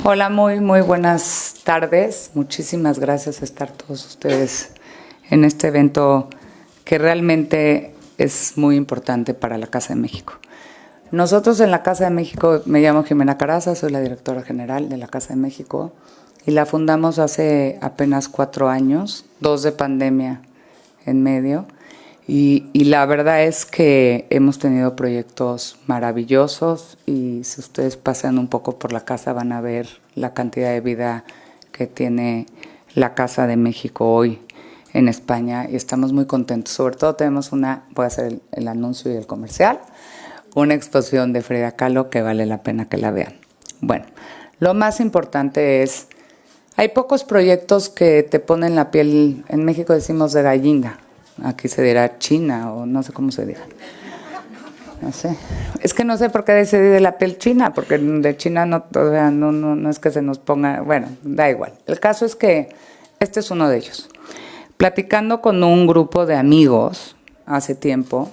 Hola, muy buenas tardes. Muchísimas gracias a estar todos ustedes en este evento que realmente es muy importante para la Casa de México. Nosotros en la Casa de México, me llamo Jimena Caraza, soy la directora general de la Casa de México y la fundamos hace apenas 4 años, 2 de pandemia en medio. Y la verdad es que hemos tenido proyectos maravillosos y si ustedes pasan un poco por la casa van a ver la cantidad de vida que tiene la Casa de México hoy en España y estamos muy contentos. Sobre todo tenemos voy a hacer el anuncio y el comercial, una exposición de Frida Kahlo que vale la pena que la vean. Bueno, lo más importante es, hay pocos proyectos que te ponen la piel, en México decimos de gallina. Aquí se dirá China o no sé cómo se dirá. No sé. Es que no sé por qué decidí de la piel china, porque de China no es que se nos ponga. Bueno, da igual. El caso es que este es uno de ellos. Platicando con un grupo de amigos hace tiempo,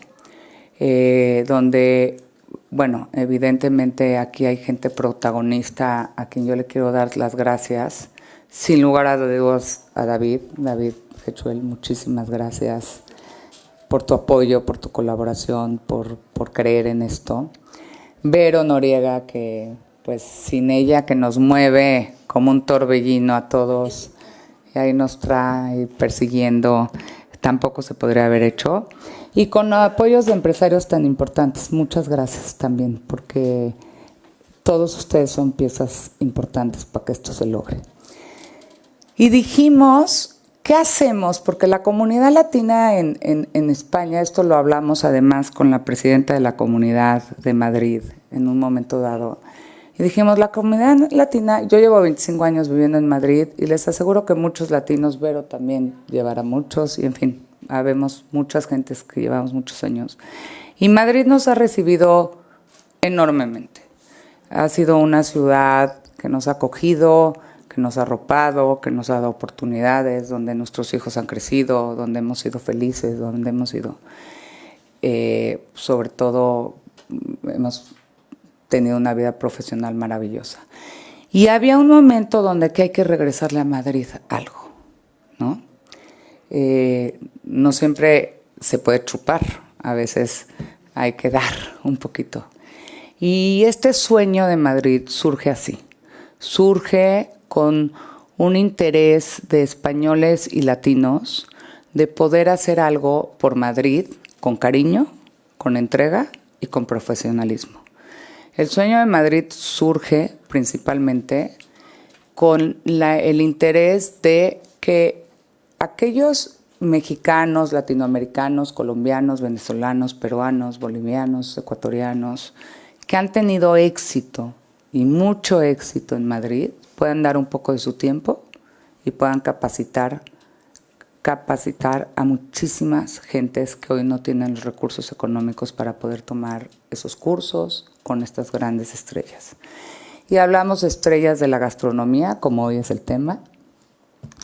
donde, bueno, evidentemente aquí hay gente protagonista a quien yo le quiero dar las gracias. Sin lugar a dudas a David Fechuel, muchísimas gracias por tu apoyo, por tu colaboración, por creer en esto. Vero Noriega, que pues sin ella que nos mueve como un torbellino a todos y ahí nos trae persiguiendo, tampoco se podría haber hecho. Y con apoyos de empresarios tan importantes, muchas gracias también, porque todos ustedes son piezas importantes para que esto se logre. Y dijimos, ¿qué hacemos? Porque la comunidad latina en España, esto lo hablamos además con la presidenta de la Comunidad de Madrid en un momento dado, y dijimos, la comunidad latina, yo llevo 25 años viviendo en Madrid y les aseguro que muchos latinos, Vero también llevará muchos, y en fin, habemos muchas gentes que llevamos muchos años. Y Madrid nos ha recibido enormemente. Ha sido una ciudad que nos ha acogido, que nos ha arropado, que nos ha dado oportunidades, donde nuestros hijos han crecido, donde hemos sido felices, donde hemos sido, sobre todo, hemos tenido una vida profesional maravillosa. Y había un momento donde que hay que regresarle a Madrid algo, ¿no? No siempre se puede chupar, a veces hay que dar un poquito. Y este sueño de Madrid surge así, surge con un interés de españoles y latinos de poder hacer algo por Madrid con cariño, con entrega y con profesionalismo. El sueño de Madrid surge principalmente con el interés de que aquellos mexicanos, latinoamericanos, colombianos, venezolanos, peruanos, bolivianos, ecuatorianos, que han tenido éxito y mucho éxito en Madrid, puedan dar un poco de su tiempo y puedan capacitar a muchísimas gentes que hoy no tienen los recursos económicos para poder tomar esos cursos con estas grandes estrellas. Y hablamos de estrellas de la gastronomía, como hoy es el tema,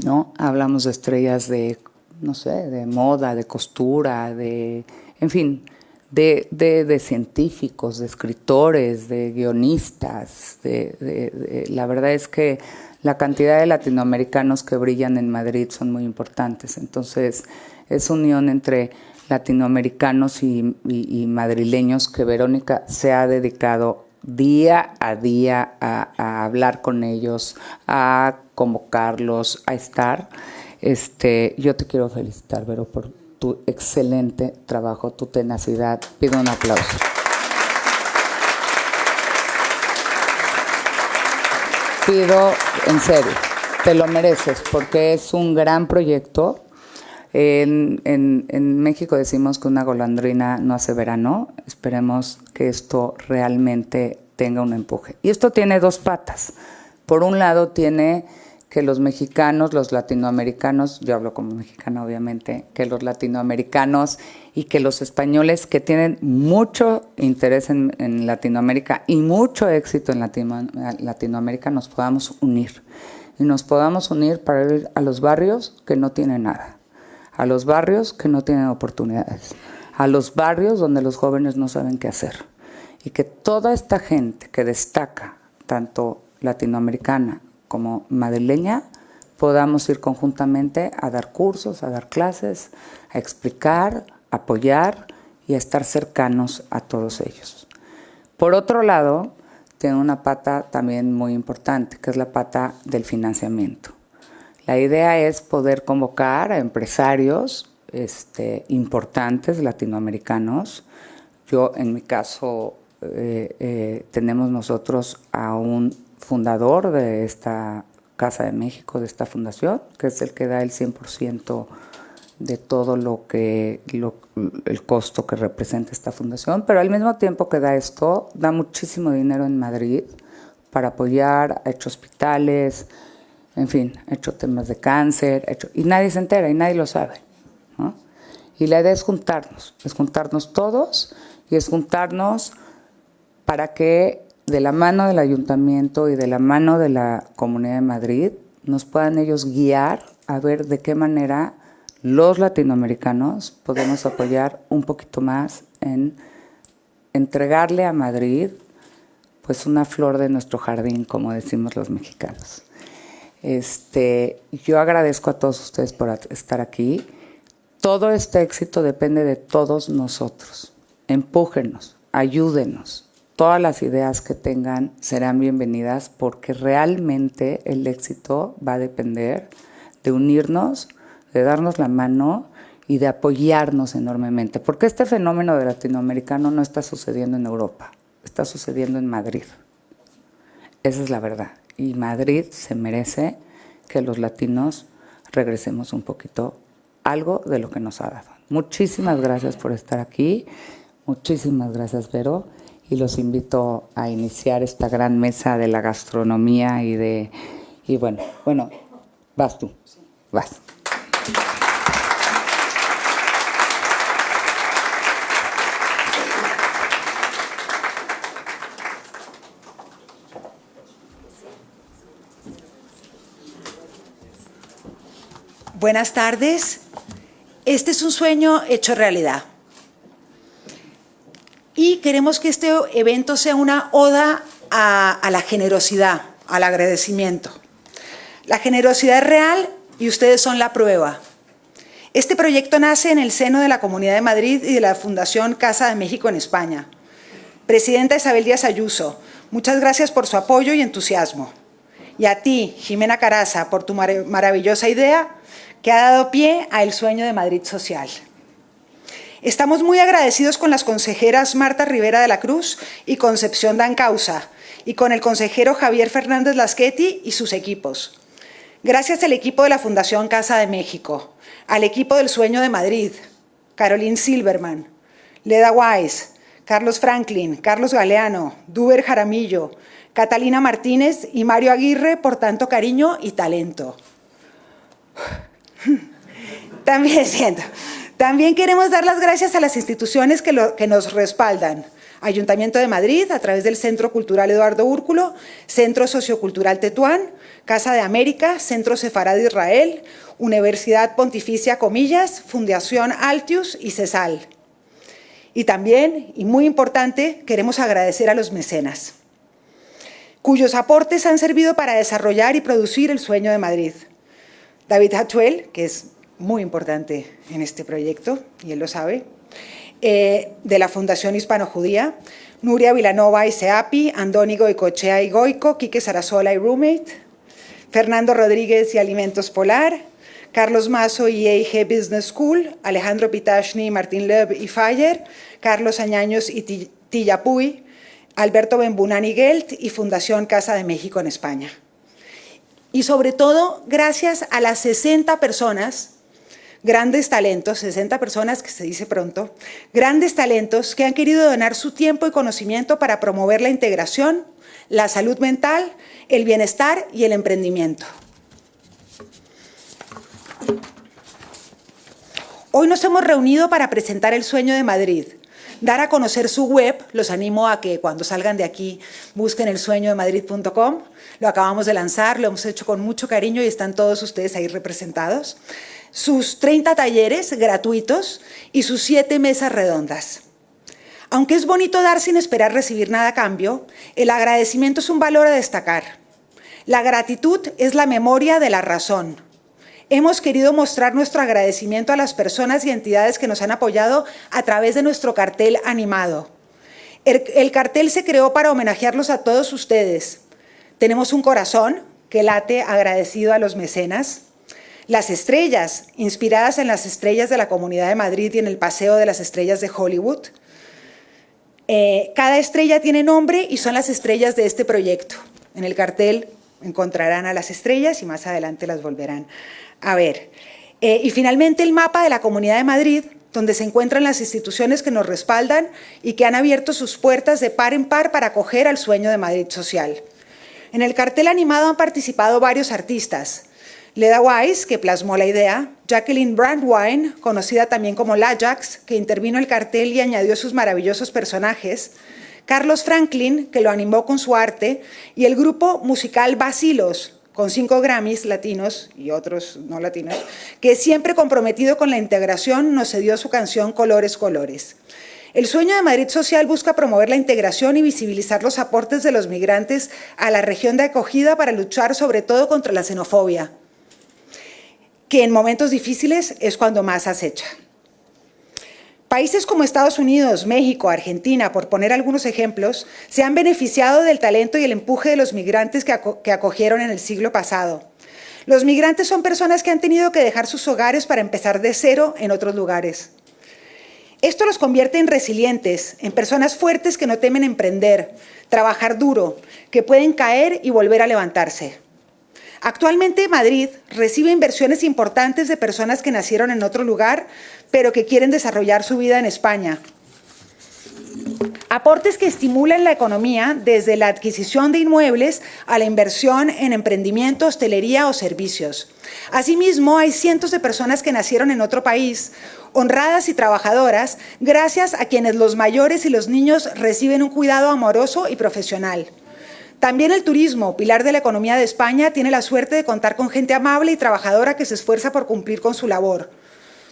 ¿no? Hablamos de estrellas de, no sé, de moda, de costura, en fin, de científicos, de escritores, de guionistas. La verdad es que la cantidad de latinoamericanos que brillan en Madrid son muy importantes. Entonces, es unión entre latinoamericanos y madrileños que Verónica se ha dedicado día a día a hablar con ellos, a convocarlos, a estar. Yo te quiero felicitar, Vero, por tu excelente trabajo, tu tenacidad. Pido un aplauso. Pido, en serio, te lo mereces porque es un gran proyecto. En México decimos que una golondrina no hace verano. Esperemos que esto realmente tenga un empuje. Y esto tiene 2 patas. Por un lado tiene que los mexicanos, los latinoamericanos, yo hablo como mexicana obviamente, que los latinoamericanos y que los españoles que tienen mucho interés en Latinoamérica y mucho éxito en Latinoamérica nos podamos unir. Y nos podamos unir para ir a los barrios que no tienen nada, a los barrios que no tienen oportunidades, a los barrios donde los jóvenes no saben qué hacer. Y que toda esta gente que destaca, tanto latinoamericana como madrileña, podamos ir conjuntamente a dar cursos, a dar clases, a explicar, a apoyar y a estar cercanos a todos ellos. Por otro lado, tiene una pata también muy importante, que es la pata del financiamiento. La idea es poder convocar a empresarios importantes latinoamericanos. Yo, en mi caso, tenemos nosotros a un fundador de esta Casa de México, de esta fundación, que es el que da el 100% de todo el costo que representa esta fundación, pero al mismo tiempo que da esto, da muchísimo dinero en Madrid para apoyar, ha hecho hospitales, en fin, ha hecho temas de cáncer, y nadie se entera y nadie lo sabe, ¿no? Y la idea es juntarnos todos y es juntarnos para que de la mano del ayuntamiento y de la mano de la Comunidad de Madrid nos puedan ellos guiar a ver de qué manera los latinoamericanos podemos apoyar un poquito más en entregarle a Madrid pues una flor de nuestro jardín, como decimos los mexicanos. Yo agradezco a todos ustedes por estar aquí. Todo este éxito depende de todos nosotros. Empújenos, ayúdenos. Todas las ideas que tengan serán bienvenidas porque realmente el éxito va a depender de unirnos, de darnos la mano y de apoyarnos enormemente. Porque este fenómeno de latinoamericano no está sucediendo en Europa, está sucediendo en Madrid. Esa es la verdad. Y Madrid se merece que los latinos regresemos un poquito algo de lo que nos ha dado. Muchísimas gracias por estar aquí. Muchísimas gracias, Vero. Y los invito a iniciar esta gran mesa de la gastronomía y bueno, vas tú, vas. Buenas tardes. Este es un sueño hecho realidad. Y queremos que este evento sea una oda a la generosidad, al agradecimiento. La generosidad es real y ustedes son la prueba. Este proyecto nace en el seno de la Comunidad de Madrid y de la Fundación Casa de México en España. Presidenta Isabel Díaz Ayuso, muchas gracias por su apoyo y entusiasmo. Y a ti, Jimena Caraza, por tu maravillosa idea que ha dado pie a El Sueño de Madrid Social. Estamos muy agradecidos con las consejeras Marta Rivera de la Cruz y Concepción Dancausa y con el consejero Javier Fernández Laschetti y sus equipos. Gracias al equipo de la Fundación Casa de México, al equipo del Sueño de Madrid, Caroline Silverman, Leda Weiss, Carlos Franklin, Carlos Galeano, Duber Jaramillo, Catalina Martínez y Mario Aguirre por tanto cariño y talento. También queremos dar las gracias a las instituciones que nos respaldan. Ayuntamiento de Madrid, a través del Centro Cultural Eduardo Úrculo, Centro Sociocultural Tetuán, Casa de América, Centro Sefarad de Israel, Universidad Pontificia Comillas, Fundación Altius y CESAL. Y también, y muy importante, queremos agradecer a los mecenas, cuyos aportes han servido para desarrollar y producir El Sueño de Madrid. David Hachuel, que es muy importante en este proyecto, y él lo sabe, de la Fundación Hispano-Judía, Nuria Vilanova y Seapi, Andoni Goicochea y Goico, Quique Sarasola y Roommate, Fernando Rodríguez y Alimentos Polar, Carlos Mazo y EIG Business School, Alejandro Pitashni, Martín Loeb y Fayer, Carlos Añaños y Tillapuy, Alberto Bembunani Gelt y Fundación Casa de México en España. Y sobre todo, gracias a las 60 personas, grandes talentos, 60 personas que se dice pronto, grandes talentos que han querido donar su tiempo y conocimiento para promover la integración, la salud mental, el bienestar y el emprendimiento. Hoy nos hemos reunido para presentar El Sueño de Madrid, dar a conocer su web. Los animo a que cuando salgan de aquí busquen elsueñodemadrid.com. Lo acabamos de lanzar, lo hemos hecho con mucho cariño y están todos ustedes ahí representados. Sus 30 talleres gratuitos y sus 7 mesas redondas. Aunque es bonito dar sin esperar recibir nada a cambio, el agradecimiento es un valor a destacar. La gratitud es la memoria de la razón. Hemos querido mostrar nuestro agradecimiento a las personas y entidades que nos han apoyado a través de nuestro cartel animado. El cartel se creó para homenajearlos a todos ustedes. Tenemos un corazón que late agradecido a los mecenas. Las estrellas, inspiradas en las estrellas de la Comunidad de Madrid y en el Paseo de las Estrellas de Hollywood. Cada estrella tiene nombre y son las estrellas de este proyecto. En el cartel encontrarán a las estrellas y más adelante las volverán a ver. Y finalmente el mapa de la Comunidad de Madrid, donde se encuentran las instituciones que nos respaldan y que han abierto sus puertas de par en par para acoger al sueño de Madrid social. En el cartel animado han participado varios artistas. Leda Wise, que plasmó la idea, Jacqueline Brandwine, conocida también como L'Ajax, que intervino en el cartel y añadió sus maravillosos personajes, Carlos Franklin, que lo animó con su arte, y el grupo musical Bacilos, con 5 Grammys latinos y otros no latinos, que siempre comprometido con la integración nos cedió su canción Colores, Colores. El sueño de Madrid Social busca promover la integración y visibilizar los aportes de los migrantes a la región de acogida para luchar sobre todo contra la xenofobia, que en momentos difíciles es cuando más acecha. Países como Estados Unidos, México, Argentina, por poner algunos ejemplos, se han beneficiado del talento y el empuje de los migrantes que acogieron en el siglo pasado. Los migrantes son personas que han tenido que dejar sus hogares para empezar de cero en otros lugares. Esto los convierte en resilientes, en personas fuertes que no temen emprender, trabajar duro, que pueden caer y volver a levantarse. Actualmente Madrid recibe inversiones importantes de personas que nacieron en otro lugar, pero que quieren desarrollar su vida en España. Aportes que estimulan la economía desde la adquisición de inmuebles a la inversión en emprendimiento, hostelería o servicios. Asimismo, hay cientos de personas que nacieron en otro país, honradas y trabajadoras, gracias a quienes los mayores y los niños reciben un cuidado amoroso y profesional. También el turismo, pilar de la economía de España, tiene la suerte de contar con gente amable y trabajadora que se esfuerza por cumplir con su labor.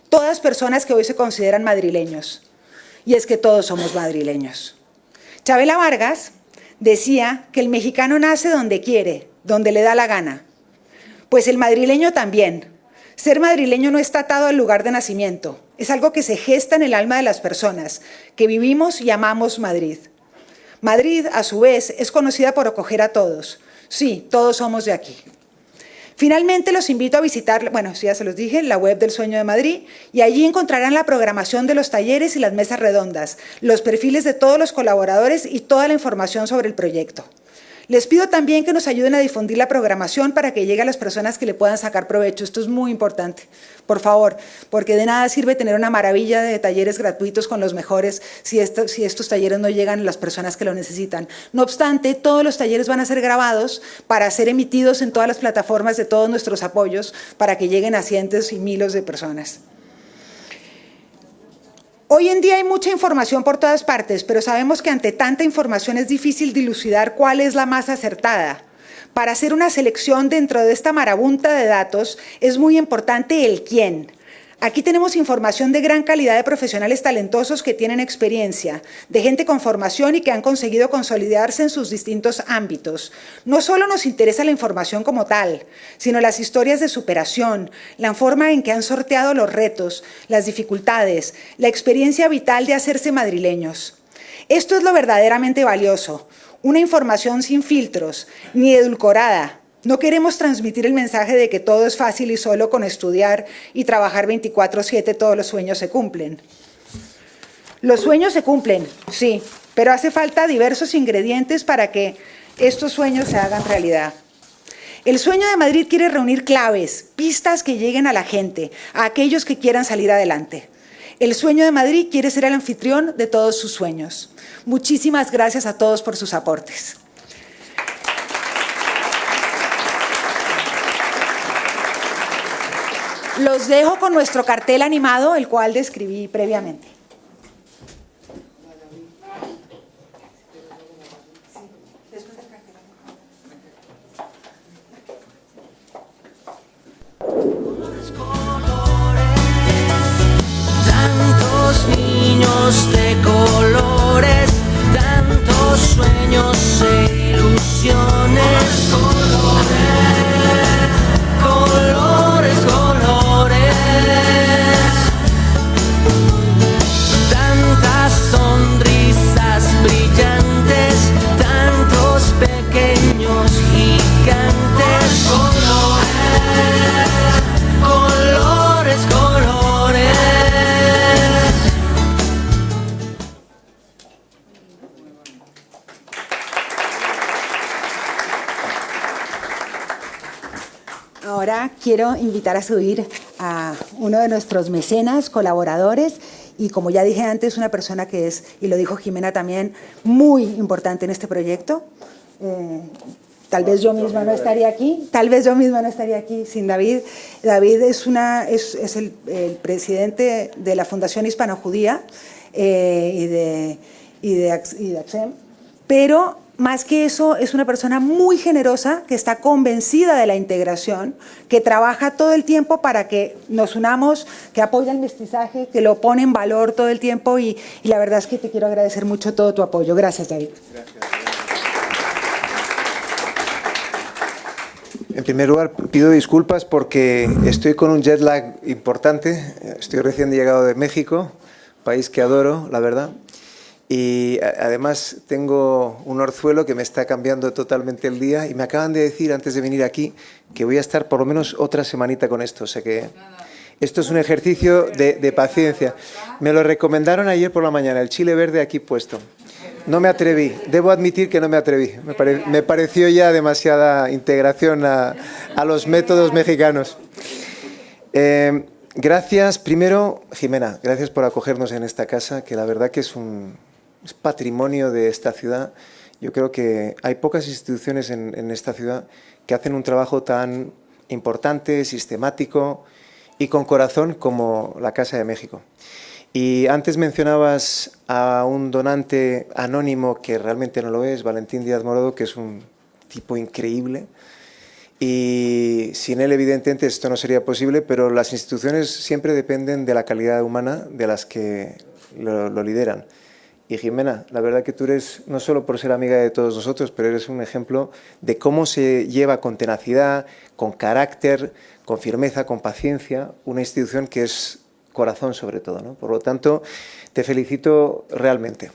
Todas personas que hoy se consideran madrileños. Y es que todos somos madrileños. Chabela Vargas decía que el mexicano nace donde quiere, donde le da la gana. Pues el madrileño también. Ser madrileño no está atado al lugar de nacimiento. Es algo que se gesta en el alma de las personas, que vivimos y amamos Madrid. Madrid, a su vez, es conocida por acoger a todos. Sí, todos somos de aquí. Finalmente, los invito a visitar, bueno, sí, ya se los dije, la web del Sueño de Madrid, y allí encontrarán la programación de los talleres y las mesas redondas, los perfiles de todos los colaboradores y toda la información sobre el proyecto. Les pido también que nos ayuden a difundir la programación para que llegue a las personas que le puedan sacar provecho. Esto es muy importante, por favor, porque de nada sirve tener una maravilla de talleres gratuitos con los mejores si estos talleres no llegan a las personas que lo necesitan. No obstante, todos los talleres van a ser grabados para ser emitidos en todas las plataformas de todos nuestros apoyos para que lleguen a cientos y miles de personas. Hoy en día hay mucha información por todas partes, pero sabemos que ante tanta información es difícil dilucidar cuál es la más acertada. Para hacer una selección dentro de esta marabunta de datos es muy importante el quién. Aquí tenemos información de gran calidad de profesionales talentosos que tienen experiencia, de gente con formación y que han conseguido consolidarse en sus distintos ámbitos. No solo nos interesa la información como tal, sino las historias de superación, la forma en que han sorteado los retos, las dificultades, la experiencia vital de hacerse madrileños. Esto es lo verdaderamente valioso, una información sin filtros, ni edulcorada. No queremos transmitir el mensaje de que todo es fácil y solo con estudiar y trabajar 24/7 todos los sueños se cumplen. Los sueños se cumplen, sí, pero hace falta diversos ingredientes para que estos sueños se hagan realidad. El Sueño de Madrid quiere reunir claves, pistas que lleguen a la gente, a aquellos que quieran salir adelante. El Sueño de Madrid quiere ser el anfitrión de todos sus sueños. Muchísimas gracias a todos por sus aportes. Los dejo con nuestro cartel animado, el cual describí previamente. Tantos niños de colores, tantos sueños e ilusiones. Ahora quiero invitar a subir a uno de nuestros mecenas, colaboradores, y como ya dije antes, una persona que es, y lo dijo Jimena también, muy importante en este proyecto. Tal vez yo misma no estaría aquí, sin David. David es el presidente de la Fundación Hispano-Judía y de AXEM, pero más que eso, es una persona muy generosa, que está convencida de la integración, que trabaja todo el tiempo para que nos unamos, que apoya el mestizaje, que lo pone en valor todo el tiempo, y la verdad es que te quiero agradecer mucho todo tu apoyo. Gracias, David. Gracias. En primer lugar, pido disculpas porque estoy con un jet lag importante. Estoy recién llegado de México, país que adoro, la verdad. Y además tengo un orzuelo que me está cambiando totalmente el día, y me acaban de decir antes de venir aquí que voy a estar por lo menos otra semanita con esto. O sea que esto es un ejercicio de paciencia. Me lo recomendaron ayer por la mañana, el chile verde aquí puesto. No me atreví, debo admitir que no me atreví. Me pareció ya demasiada integración a los métodos mexicanos. Gracias, primero, Jimena, gracias por acogernos en esta casa, que la verdad que es patrimonio de esta ciudad. Yo creo que hay pocas instituciones en esta ciudad que hacen un trabajo tan importante, sistemático y con corazón como la Casa de México. Y antes mencionabas a un donante anónimo que realmente no lo es, Valentín Díaz Morodo, que es un tipo increíble. Y sin él, evidentemente, esto no sería posible, pero las instituciones siempre dependen de la calidad humana de las que lo lideran. Y Jimena, la verdad que tú eres, no solo por ser amiga de todos nosotros, pero eres un ejemplo de cómo se lleva con tenacidad, con carácter, con firmeza, con paciencia, una institución que es corazón sobre todo, ¿no? Por lo tanto, te felicito realmente.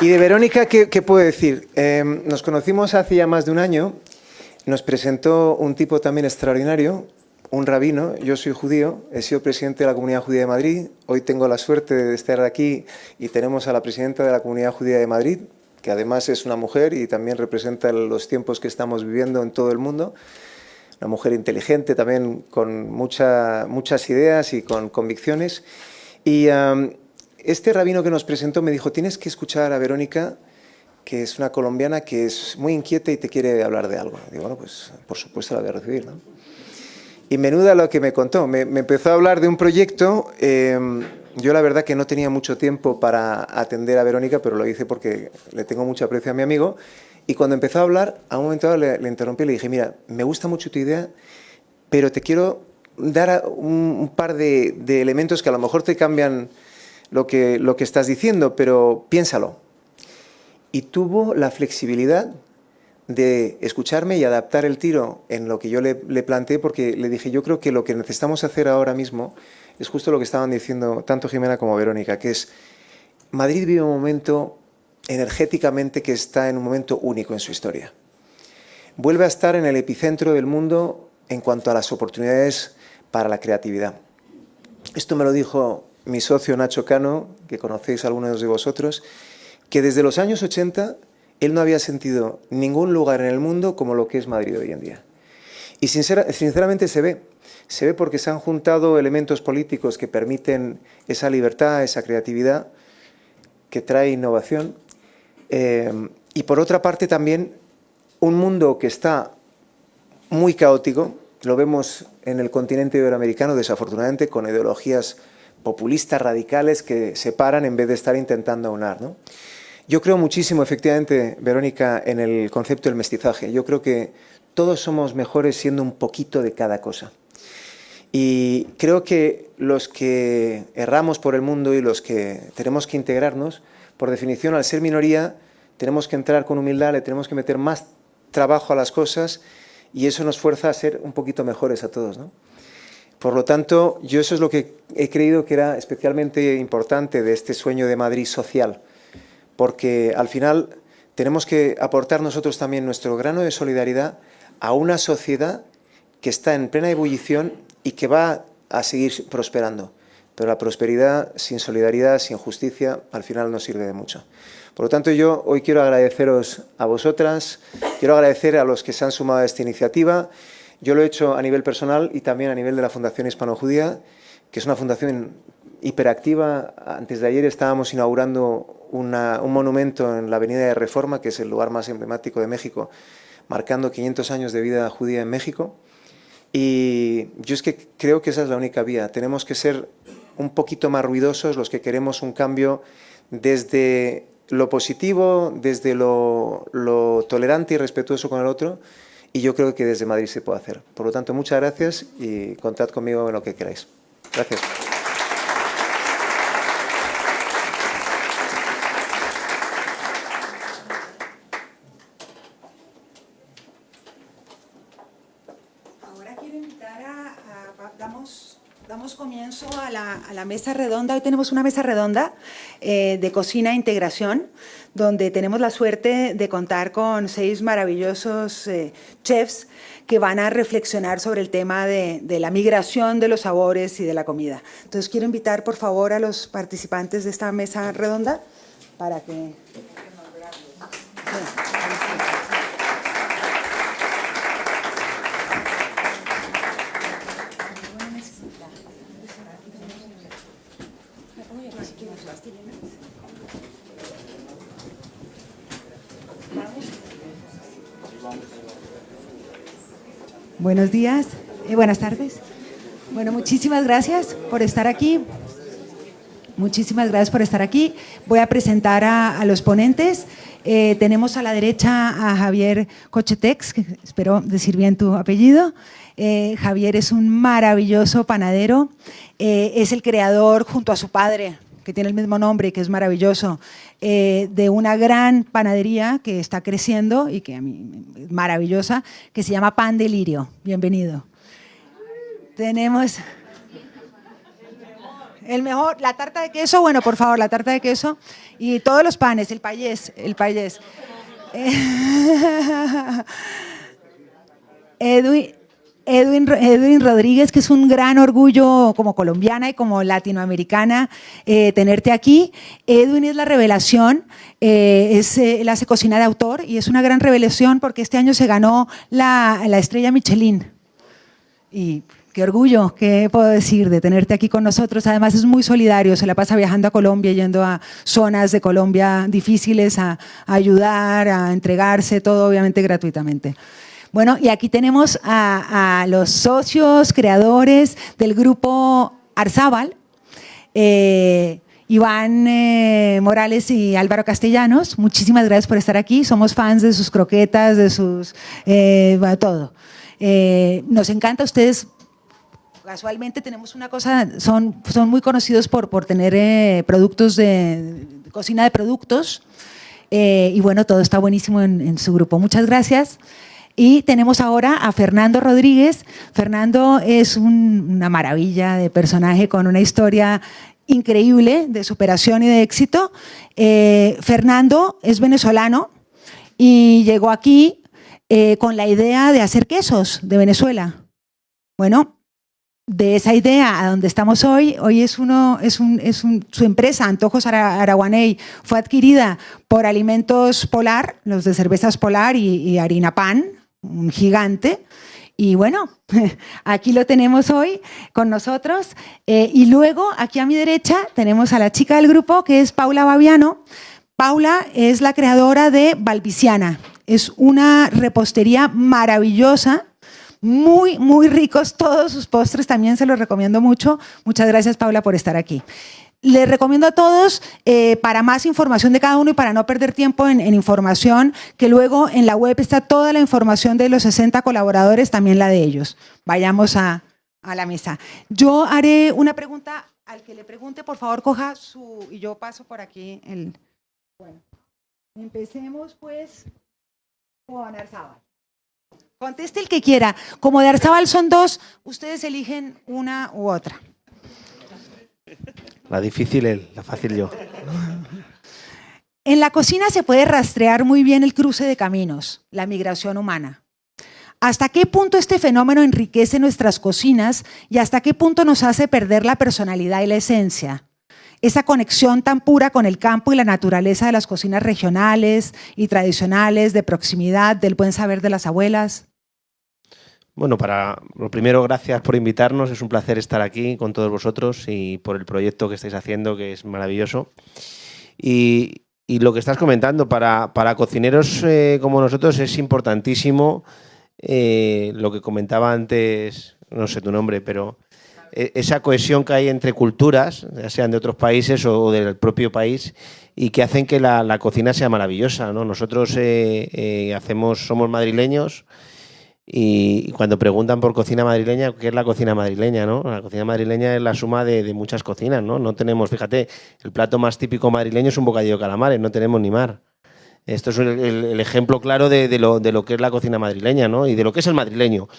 Y de Verónica, ¿qué puedo decir? Nos conocimos hace ya más de un año, nos presentó un tipo también extraordinario, un rabino. Yo soy judío, he sido presidente de la Comunidad Judía de Madrid, hoy tengo la suerte de estar aquí y tenemos a la presidenta de la Comunidad Judía de Madrid, que además es una mujer y también representa los tiempos que estamos viviendo en todo el mundo. Una mujer inteligente, también con muchas ideas y con convicciones. Y este rabino que nos presentó me dijo, tienes que escuchar a Verónica, que es una colombiana que es muy inquieta y te quiere hablar de algo. Digo, bueno, pues por supuesto la voy a recibir, ¿no? Y menuda lo que me contó. Me empezó a hablar de un proyecto. Yo la verdad que no tenía mucho tiempo para atender a Verónica, pero lo hice porque le tengo mucho aprecio a mi amigo. Y cuando empezó a hablar, a un momento dado le interrumpí y le dije, mira, me gusta mucho tu idea, pero te quiero dar un par de elementos que a lo mejor te cambian lo que estás diciendo, pero piénsalo. Y tuvo la flexibilidad de escucharme y adaptar el tiro en lo que yo le planteé, porque le dije, yo creo que lo que necesitamos hacer ahora mismo es justo lo que estaban diciendo tanto Jimena como Verónica, que es, Madrid vive un momento energéticamente que está en un momento único en su historia. Vuelve a estar en el epicentro del mundo en cuanto a las oportunidades para la creatividad. Esto me lo dijo mi socio Nacho Cano, que conocéis algunos de vosotros, que desde los años 80 él no había sentido ningún lugar en el mundo como lo que es Madrid hoy en día. Y sinceramente se ve porque se han juntado elementos políticos que permiten esa libertad, esa creatividad, que trae innovación. Y por otra parte también un mundo que está muy caótico, lo vemos en el continente iberoamericano desafortunadamente, con ideologías populistas radicales que separan en vez de estar intentando aunar, ¿no? Yo creo muchísimo, efectivamente, Verónica, en el concepto del mestizaje. Yo creo que todos somos mejores siendo un poquito de cada cosa. Y creo que los que erramos por el mundo y los que tenemos que integrarnos, por definición, al ser minoría, tenemos que entrar con humildad, le tenemos que meter más trabajo a las cosas y eso nos fuerza a ser un poquito mejores a todos, ¿no? Por lo tanto, yo eso es lo que he creído que era especialmente importante de este sueño de Madrid social, porque al final tenemos que aportar nosotros también nuestro grano de solidaridad a una sociedad que está en plena ebullición y que va a seguir prosperando. Pero la prosperidad sin solidaridad, sin justicia, al final no sirve de mucho. Por lo tanto, yo hoy quiero agradeceros a vosotras, quiero agradecer a los que se han sumado a esta iniciativa. Yo lo he hecho a nivel personal y también a nivel de la Fundación Hispano-Judía, que es una fundación hiperactiva. Antes de ayer estábamos inaugurando un monumento en la Avenida de Reforma, que es el lugar más emblemático de México, marcando 500 años de vida judía en México. Y yo es que creo que esa es la única vía. Tenemos que ser un poquito más ruidosos los que queremos un cambio desde lo positivo, desde lo tolerante y respetuoso con el otro, y yo creo que desde Madrid se puede hacer. Por lo tanto, muchas gracias y contad conmigo en lo que queráis. Gracias. Ahora quiero invitar damos comienzo a la mesa redonda. Hoy tenemos una mesa redonda de cocina e integración, donde tenemos la suerte de contar con 6 maravillosos chefs que van a reflexionar sobre el tema de la migración de los sabores y de la comida. Entonces quiero invitar por favor a los participantes de esta mesa redonda para que... Buenos días, buenas tardes. Bueno, muchísimas gracias por estar aquí. Muchísimas gracias por estar aquí. Voy a presentar a los ponentes. Tenemos a la derecha a Javier Cochetex, que espero decir bien tu apellido. Javier es un maravilloso panadero. Es el creador, junto a su padre, que tiene el mismo nombre y que es maravilloso, de una gran panadería que está creciendo y que a mí es maravillosa, que se llama Pan de Lirio. Bienvenido. Tenemos el mejor, la tarta de queso, bueno, por favor, la tarta de queso y todos los panes, el payés. Edwin Rodríguez, que es un gran orgullo como colombiana y como latinoamericana tenerte aquí. Edwin es la revelación, él hace cocina de autor y es una gran revelación porque este año se ganó la estrella Michelin. Y qué orgullo, qué puedo decir de tenerte aquí con nosotros. Además es muy solidario, se la pasa viajando a Colombia, yendo a zonas de Colombia difíciles a ayudar, a entregarse, todo obviamente gratuitamente. Bueno, y aquí tenemos a los socios, creadores del grupo Arzábal, Iván Morales y Álvaro Castellanos. Muchísimas gracias por estar aquí. Somos fans de sus croquetas, de sus... todo. Nos encanta. Ustedes, casualmente, tenemos una cosa, son muy conocidos por tener productos de cocina de productos. Y bueno, todo está buenísimo en su grupo. Muchas gracias. Y tenemos ahora a Fernando Rodríguez. Fernando es una maravilla de personaje con una historia increíble de superación y de éxito. Fernando es venezolano y llegó aquí con la idea de hacer quesos de Venezuela. Bueno, de esa idea a donde estamos hoy su empresa, Antojos Araguaney, fue adquirida por Alimentos Polar, los de cervezas Polar y Harina Pan, un gigante. Y bueno, aquí lo tenemos hoy con nosotros. Y luego, aquí a mi derecha, tenemos a la chica del grupo, que es Paula Baviano. Paula es la creadora de Balbiciana. Es una repostería maravillosa, muy, muy ricos todos sus postres, también se los recomiendo mucho. Muchas gracias, Paula, por estar aquí. Les recomiendo a todos, para más información de cada uno y para no perder tiempo en información, que luego en la web está toda la información de los 60 colaboradores, también la de ellos. Vayamos a la mesa. Yo haré una pregunta, al que le pregunte, por favor, coja su... y yo paso por aquí el... Bueno, empecemos pues con Arzábal. Conteste el que quiera. Como de Arzábal son 2, ustedes eligen una u otra. La difícil él, la fácil yo. En la cocina se puede rastrear muy bien el cruce de caminos, la migración humana. ¿Hasta qué punto este fenómeno enriquece nuestras cocinas y hasta qué punto nos hace perder la personalidad y la esencia? esa conexión tan pura con el campo y la naturaleza de las cocinas regionales y tradicionales, de proximidad, del buen saber de las abuelas? Bueno, lo primero, gracias por invitarnos. Es un placer estar aquí con todos vosotros y por el proyecto que estáis haciendo, que es maravilloso. Y lo que estás comentando, para cocineros como nosotros es importantísimo lo que comentaba antes, no sé tu nombre, pero esa cohesión que hay entre culturas, ya sean de otros países o del propio país, y que hacen que la cocina sea maravillosa, ¿no? Nosotros somos madrileños. Y cuando preguntan por cocina madrileña, ¿qué es la cocina madrileña, no? La cocina madrileña es la suma de muchas cocinas, ¿no? No tenemos, fíjate, el plato más típico madrileño es un bocadillo de calamares, no tenemos ni mar. Esto es el ejemplo claro de lo que es la cocina madrileña, ¿no? Y de lo que es el madrileño.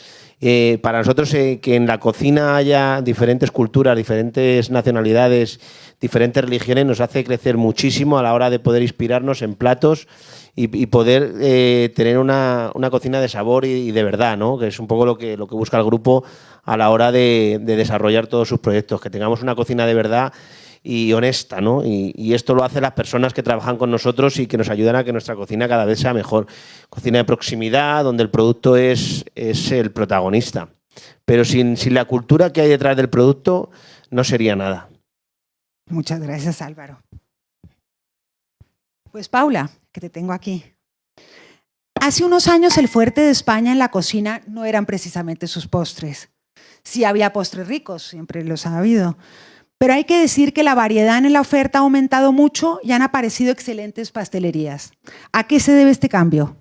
Para nosotros, que en la cocina haya diferentes culturas, diferentes nacionalidades, diferentes religiones, nos hace crecer muchísimo a la hora de poder inspirarnos en platos y poder tener una cocina de sabor y de verdad, ¿no? Que es un poco lo que busca el grupo a la hora de desarrollar todos sus proyectos, que tengamos una cocina de verdad y honesta, ¿no? Y esto lo hacen las personas que trabajan con nosotros y que nos ayudan a que nuestra cocina cada vez sea mejor. Cocina de proximidad, donde el producto es el protagonista. Pero sin la cultura que hay detrás del producto, no sería nada. Muchas gracias, Álvaro. Pues Paula, que te tengo aquí. Hace unos años el fuerte de España en la cocina no eran precisamente sus postres. Sí había postres ricos, siempre los ha habido. Pero hay que decir que la variedad en la oferta ha aumentado mucho y han aparecido excelentes pastelerías. ¿A qué se debe este cambio?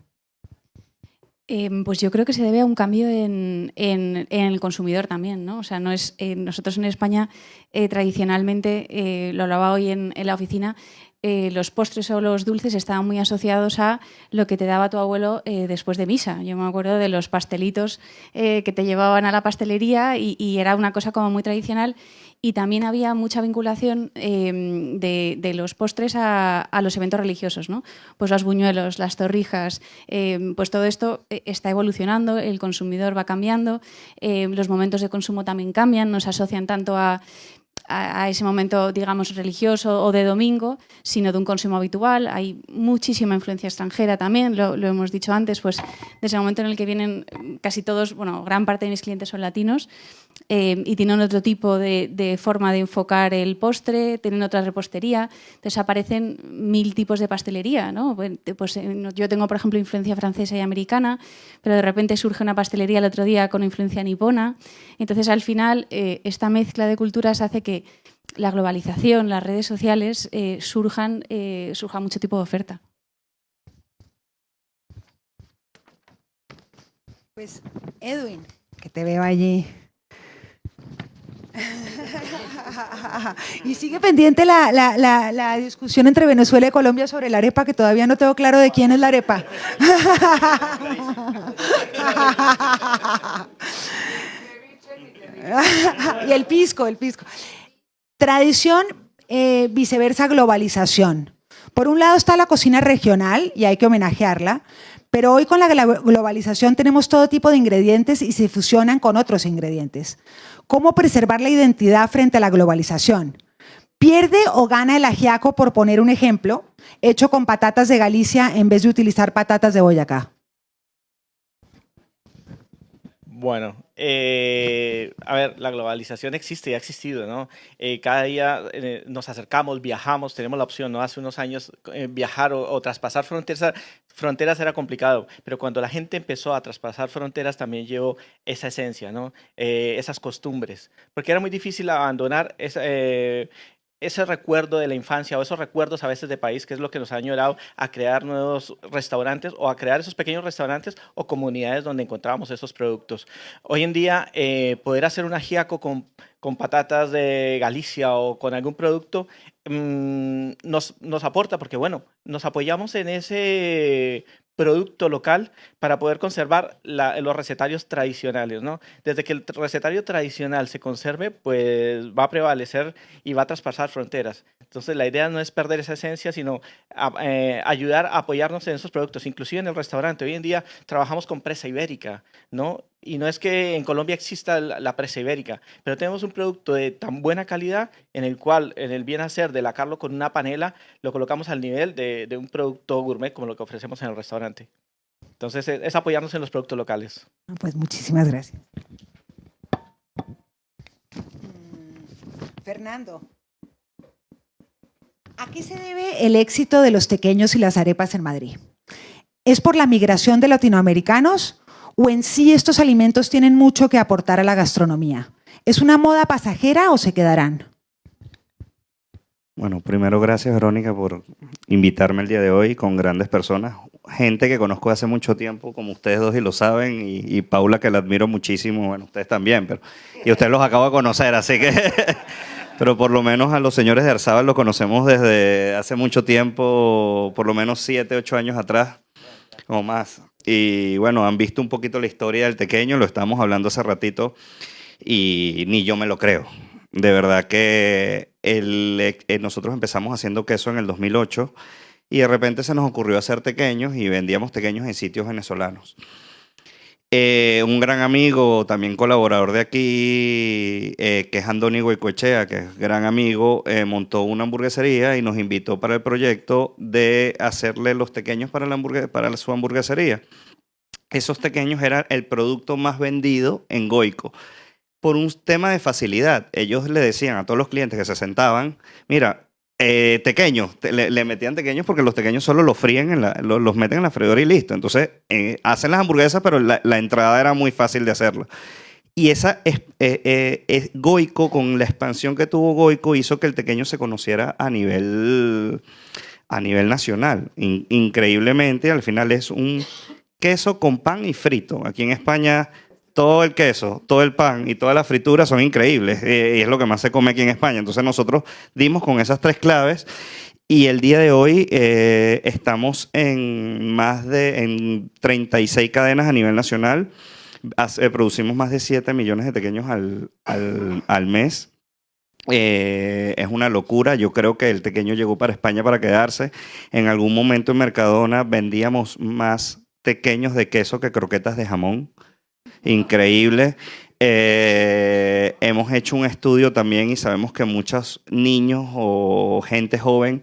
Pues yo creo que se debe a un cambio en el consumidor también, ¿no? O sea, no es, nosotros en España tradicionalmente, lo hablaba hoy en la oficina, los postres o los dulces estaban muy asociados a lo que te daba tu abuelo después de misa. Yo me acuerdo de los pastelitos que te llevaban a la pastelería y era una cosa como muy tradicional. Y también había mucha vinculación de los postres a los eventos religiosos, ¿no? Pues los buñuelos, las torrijas, pues todo esto está evolucionando, el consumidor va cambiando, los momentos de consumo también cambian, no se asocian tanto a ese momento, digamos, religioso o de domingo, sino de un consumo habitual. Hay muchísima influencia extranjera también, lo hemos dicho antes, pues desde el momento en el que vienen casi todos, bueno, gran parte de mis clientes son latinos, y tienen otro tipo de forma de enfocar el postre, tienen otra repostería, entonces aparecen 1000 tipos de pastelería, ¿no? Pues yo tengo, por ejemplo, influencia francesa y americana, pero de repente surge una pastelería el otro día con influencia nipona, entonces al final esta mezcla de culturas hace que la globalización, las redes sociales surja mucho tipo de oferta. Pues Edwin, que te veo allí. Y sigue pendiente la discusión entre Venezuela y Colombia sobre la arepa, que todavía no tengo claro de quién es la arepa. Y el pisco. Tradición, viceversa, globalización. Por un lado está la cocina regional y hay que homenajearla, pero hoy con la globalización tenemos todo tipo de ingredientes y se fusionan con otros ingredientes. ¿Cómo preservar la identidad frente a la globalización? ¿Pierde o gana el ajiaco, por poner un ejemplo, hecho con patatas de Galicia en vez de utilizar patatas de Boyacá? Bueno, a ver, la globalización existe y ha existido, ¿no? Cada día nos acercamos, viajamos, tenemos la opción, ¿no? Hace unos años viajar o traspasar fronteras era complicado, pero cuando la gente empezó a traspasar fronteras también llevó esa esencia, ¿no? Esas costumbres, porque era muy difícil abandonar ese recuerdo de la infancia o esos recuerdos a veces de país, que es lo que nos ha añorado a crear nuevos restaurantes o a crear esos pequeños restaurantes o comunidades donde encontrábamos esos productos. Hoy en día, poder hacer un ajiaco con patatas de Galicia o con algún producto nos aporta, porque bueno, nos apoyamos en ese producto local para poder conservar los recetarios tradicionales, ¿no? Desde que el recetario tradicional se conserve, pues va a prevalecer y va a traspasar fronteras. Entonces la idea no es perder esa esencia, sino ayudar a apoyarnos en esos productos, inclusive en el restaurante. Hoy en día trabajamos con presa ibérica, ¿no? Y no es que en Colombia exista la presa ibérica, pero tenemos un producto de tan buena calidad en el cual, en el bien hacer de lacarlo con una panela, lo colocamos al nivel de un producto gourmet como lo que ofrecemos en el restaurante. Entonces, es apoyarnos en los productos locales. Pues muchísimas gracias. Fernando, ¿a qué se debe el éxito de los tequeños y las arepas en Madrid? ¿Es por la migración de latinoamericanos o en sí estos alimentos tienen mucho que aportar a la gastronomía? ¿Es una moda pasajera o se quedarán? Bueno, primero gracias Verónica por invitarme el día de hoy con grandes personas, gente que conozco hace mucho tiempo, como ustedes dos y lo saben, y Paula que la admiro muchísimo, bueno, ustedes también, y ustedes los acabo de conocer, así que, pero por lo menos a los señores de Arzábal los conocemos desde hace mucho tiempo, por lo menos 7, 8 años atrás, o más, y bueno, han visto un poquito la historia del tequeño, lo estábamos hablando hace ratito, y ni yo me lo creo. De verdad que nosotros empezamos haciendo queso en el 2008 y de repente se nos ocurrió hacer tequeños y vendíamos tequeños en sitios venezolanos. Un gran amigo, también colaborador de aquí, que es Andoni Goicoechea, que es gran amigo, montó una hamburguesería y nos invitó para el proyecto de hacerle los tequeños para su hamburguesería. Esos tequeños eran el producto más vendido en Goico. Por un tema de facilidad. Ellos le decían a todos los clientes que se sentaban, mira, tequeños, le metían tequeños porque los tequeños solo los fríen, los meten en la freidora y listo. Entonces, hacen las hamburguesas, pero la entrada era muy fácil de hacerla. Y esa Goico, con la expansión que tuvo Goico, hizo que el tequeño se conociera a nivel nacional. Increíblemente, al final es un queso con pan y frito. Aquí en España todo el queso, todo el pan y toda la fritura son increíbles y es lo que más se come aquí en España. Entonces nosotros dimos con esas 3 claves y el día de hoy estamos en 36 cadenas a nivel nacional. Producimos más de 7 millones de tequeños al mes. Es una locura. Yo creo que el tequeño llegó para España para quedarse. En algún momento en Mercadona vendíamos más tequeños de queso que croquetas de jamón. Increíble. Hemos hecho un estudio también y sabemos que muchos niños o gente joven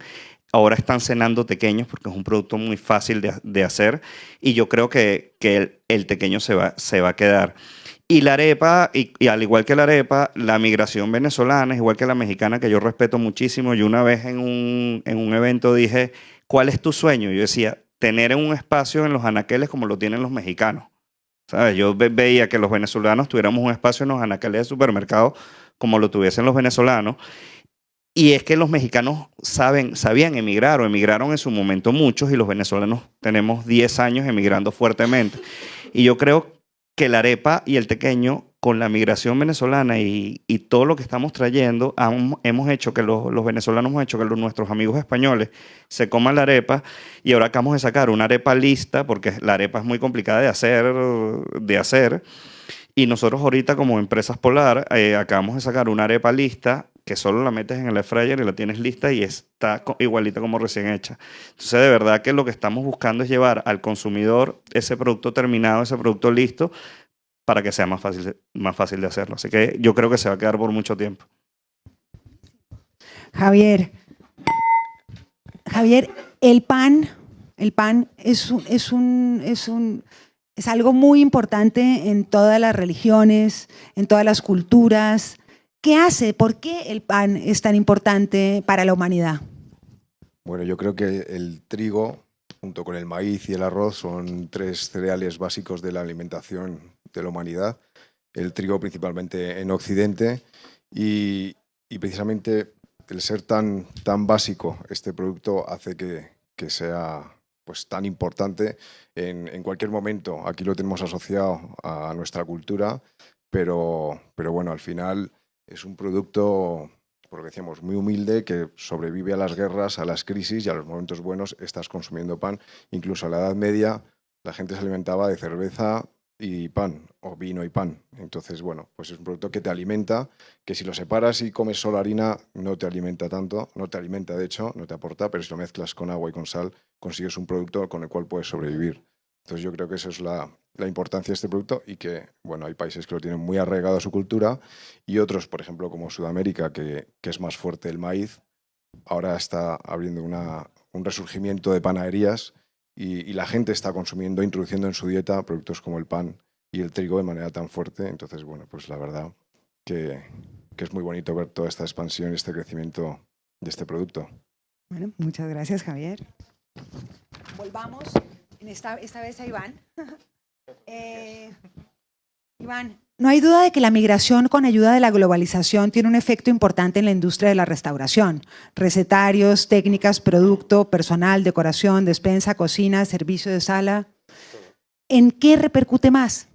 ahora están cenando tequeños porque es un producto muy fácil de hacer y yo creo que el tequeño se va a quedar. Y la arepa, y al igual que la arepa, la migración venezolana es igual que la mexicana, que yo respeto muchísimo. Yo una vez en un evento dije, ¿cuál es tu sueño? Yo decía, tener un espacio en los anaqueles como lo tienen los mexicanos. ¿Sabes? Yo veía que los venezolanos tuviéramos un espacio en los anaqueles de supermercado como lo tuviesen los venezolanos. Y es que los mexicanos sabían emigrar o emigraron en su momento muchos y los venezolanos tenemos 10 años emigrando fuertemente. Y yo creo que la arepa y el tequeño con la migración venezolana y todo lo que estamos trayendo, hemos hecho que los venezolanos hemos hecho que nuestros amigos españoles se coman la arepa y ahora acabamos de sacar una arepa lista porque la arepa es muy complicada de hacer y nosotros ahorita como Empresas Polar acabamos de sacar una arepa lista que solo la metes en el air fryer y la tienes lista y está igualita como recién hecha. Entonces de verdad que lo que estamos buscando es llevar al consumidor ese producto terminado, ese producto listo para que sea más fácil de hacerlo. Así que yo creo que se va a quedar por mucho tiempo. Javier, el pan es algo muy importante en todas las religiones, en todas las culturas. ¿Qué hace? ¿Por qué el pan es tan importante para la humanidad? Bueno, yo creo que el trigo, junto con el maíz y el arroz, son 3 cereales básicos de la alimentación de la humanidad. El trigo principalmente en Occidente y precisamente el ser tan básico este producto hace que sea pues tan importante en cualquier momento. Aquí lo tenemos asociado a nuestra cultura, pero bueno, al final es un producto, por lo que decíamos, muy humilde, que sobrevive a las guerras, a las crisis y a los momentos buenos estás consumiendo pan. Incluso a la Edad Media la gente se alimentaba de cerveza y pan, o vino y pan. Entonces, bueno, pues es un producto que te alimenta, que si lo separas y comes solo harina no te alimenta tanto, no te alimenta de hecho, no te aporta, pero si lo mezclas con agua y con sal consigues un producto con el cual puedes sobrevivir. Entonces yo creo que eso es la la importancia de este producto y que, bueno, hay países que lo tienen muy arraigado a su cultura y otros, por ejemplo, como Sudamérica, que es más fuerte el maíz, ahora está abriendo un resurgimiento de panaderías y la gente está consumiendo, introduciendo en su dieta productos como el pan y el trigo de manera tan fuerte. Entonces, bueno, pues la verdad que es muy bonito ver toda esta expansión y este crecimiento de este producto. Bueno, muchas gracias, Javier. Volvamos esta vez a Iván. Iván, no hay duda de que la migración con ayuda de la globalización tiene un efecto importante en la industria de la restauración. Recetarios, técnicas, producto, personal, decoración, despensa, cocina, servicio de sala. ¿En qué repercute más?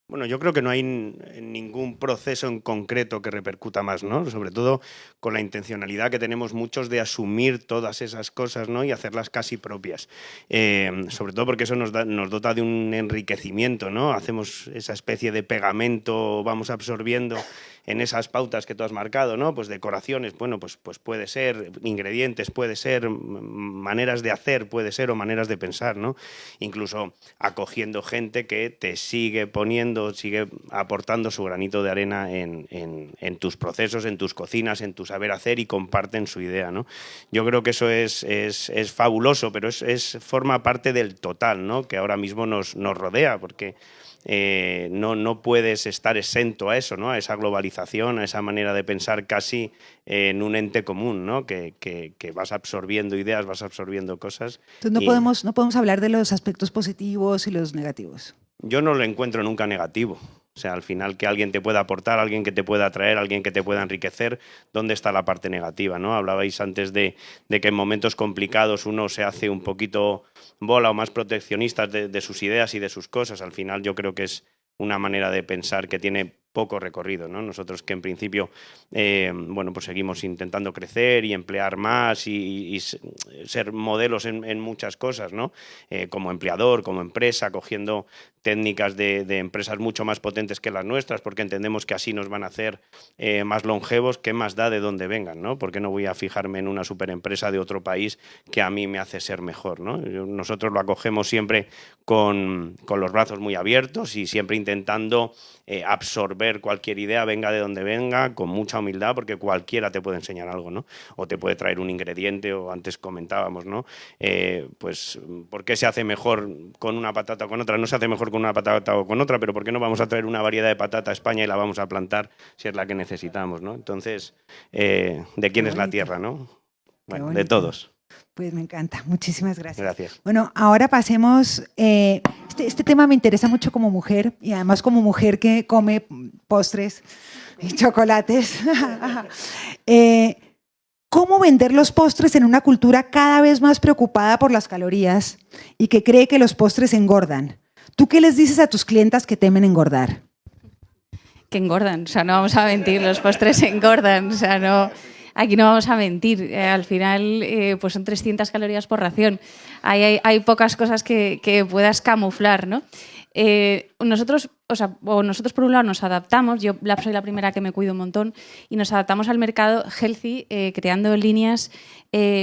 Bueno, yo creo que no hay ningún proceso en concreto que repercuta más, ¿no? Sobre todo con la intencionalidad que tenemos muchos de asumir todas esas cosas, ¿no? Y hacerlas casi propias. Sobre todo porque eso nos dota de un enriquecimiento, ¿no? Hacemos esa especie de pegamento, vamos absorbiendo en esas pautas que tú has marcado, ¿no? Pues decoraciones, bueno, pues puede ser, ingredientes puede ser, maneras de hacer puede ser o maneras de pensar, ¿no? Incluso acogiendo gente que te sigue poniendo, sigue aportando su granito de arena en tus procesos, en tus cocinas, en tu saber hacer y comparten su idea, ¿no? Yo creo que eso es fabuloso, pero forma parte del total, ¿no? Que ahora mismo nos rodea, porque no puedes estar exento a eso, ¿no? A esa globalización, a esa manera de pensar casi en un ente común, ¿no? Que vas absorbiendo ideas, vas absorbiendo cosas. Entonces no podemos hablar de los aspectos positivos y los negativos. Yo no lo encuentro nunca negativo. O sea, al final que alguien te pueda aportar, alguien que te pueda atraer, alguien que te pueda enriquecer, ¿dónde está la parte negativa, ¿no? Hablabais antes de que en momentos complicados uno se hace un poquito bola o más proteccionista de sus ideas y de sus cosas. Al final yo creo que es una manera de pensar que tiene poco recorrido, ¿no? Nosotros que en principio bueno, pues seguimos intentando crecer y emplear más y ser modelos en muchas cosas, ¿no? Como empleador, como empresa, cogiendo técnicas de empresas mucho más potentes que las nuestras, porque entendemos que así nos van a hacer más longevos. ¿Qué más da de dónde vengan, ¿no? ¿Por qué no voy a fijarme en una superempresa de otro país que a mí me hace ser mejor, ¿no? Nosotros lo acogemos siempre con los brazos muy abiertos y siempre intentando absorber cualquier idea, venga de donde venga, con mucha humildad, porque cualquiera te puede enseñar algo, ¿no? O te puede traer un ingrediente, o antes comentábamos, ¿no? Pues, ¿por qué se hace mejor con una patata o con otra? No se hace mejor con una patata o con otra, pero ¿por qué no vamos a traer una variedad de patata a España y la vamos a plantar si es la que necesitamos, ¿no? Entonces, ¿de quién es la tierra, no? Bueno, de todos. Pues me encanta, muchísimas gracias. Gracias. Bueno, ahora pasemos, este tema me interesa mucho como mujer y además como mujer que come postres y chocolates. ¿Cómo vender los postres en una cultura cada vez más preocupada por las calorías y que cree que los postres engordan? ¿Tú qué les dices a tus clientas que temen engordar? Que engordan, o sea, no vamos a mentir, los postres engordan, o sea, no... Aquí no vamos a mentir, al final pues son 300 calorías por ración. Hay pocas cosas que puedas camuflar, ¿no? Nosotros por un lado nos adaptamos, yo soy la primera que me cuido un montón, y nos adaptamos al mercado healthy, creando líneas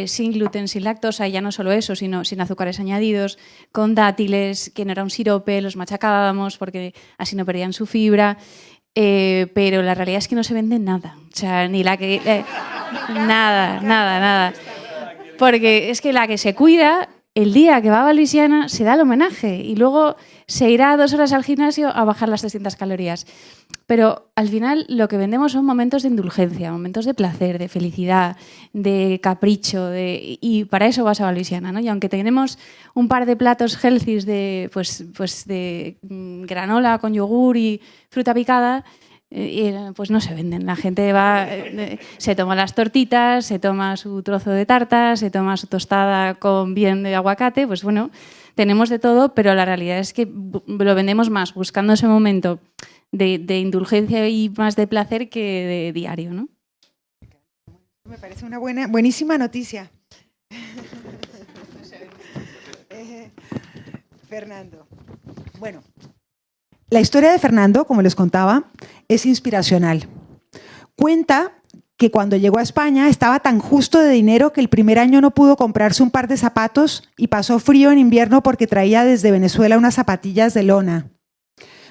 sin gluten, sin lactosa, y ya no solo eso, sino sin azúcares añadidos, con dátiles, que no era un sirope, los machacábamos porque así no perdían su fibra. Pero la realidad es que no se vende nada, o sea, ni la que... nada. Porque es que la que se cuida, el día que va a Valvisiana se da el homenaje y luego se irá 2 horas al gimnasio a bajar las 300 calorías. Pero al final lo que vendemos son momentos de indulgencia, momentos de placer, de felicidad, de capricho, y para eso vas a Valvisiana, ¿no? Y aunque tenemos un par de platos healthy de granola con yogur y fruta picada, pues no se venden. La gente va, se toma las tortitas, se toma su trozo de tarta, se toma su tostada con bien de aguacate, pues bueno, tenemos de todo, pero la realidad es que lo vendemos más buscando ese momento de indulgencia y más de placer que de diario, ¿no? Me parece una buenísima noticia. Fernando. Bueno, la historia de Fernando, como les contaba, es inspiracional. Cuenta que cuando llegó a España estaba tan justo de dinero que el primer año no pudo comprarse un par de zapatos y pasó frío en invierno porque traía desde Venezuela unas zapatillas de lona.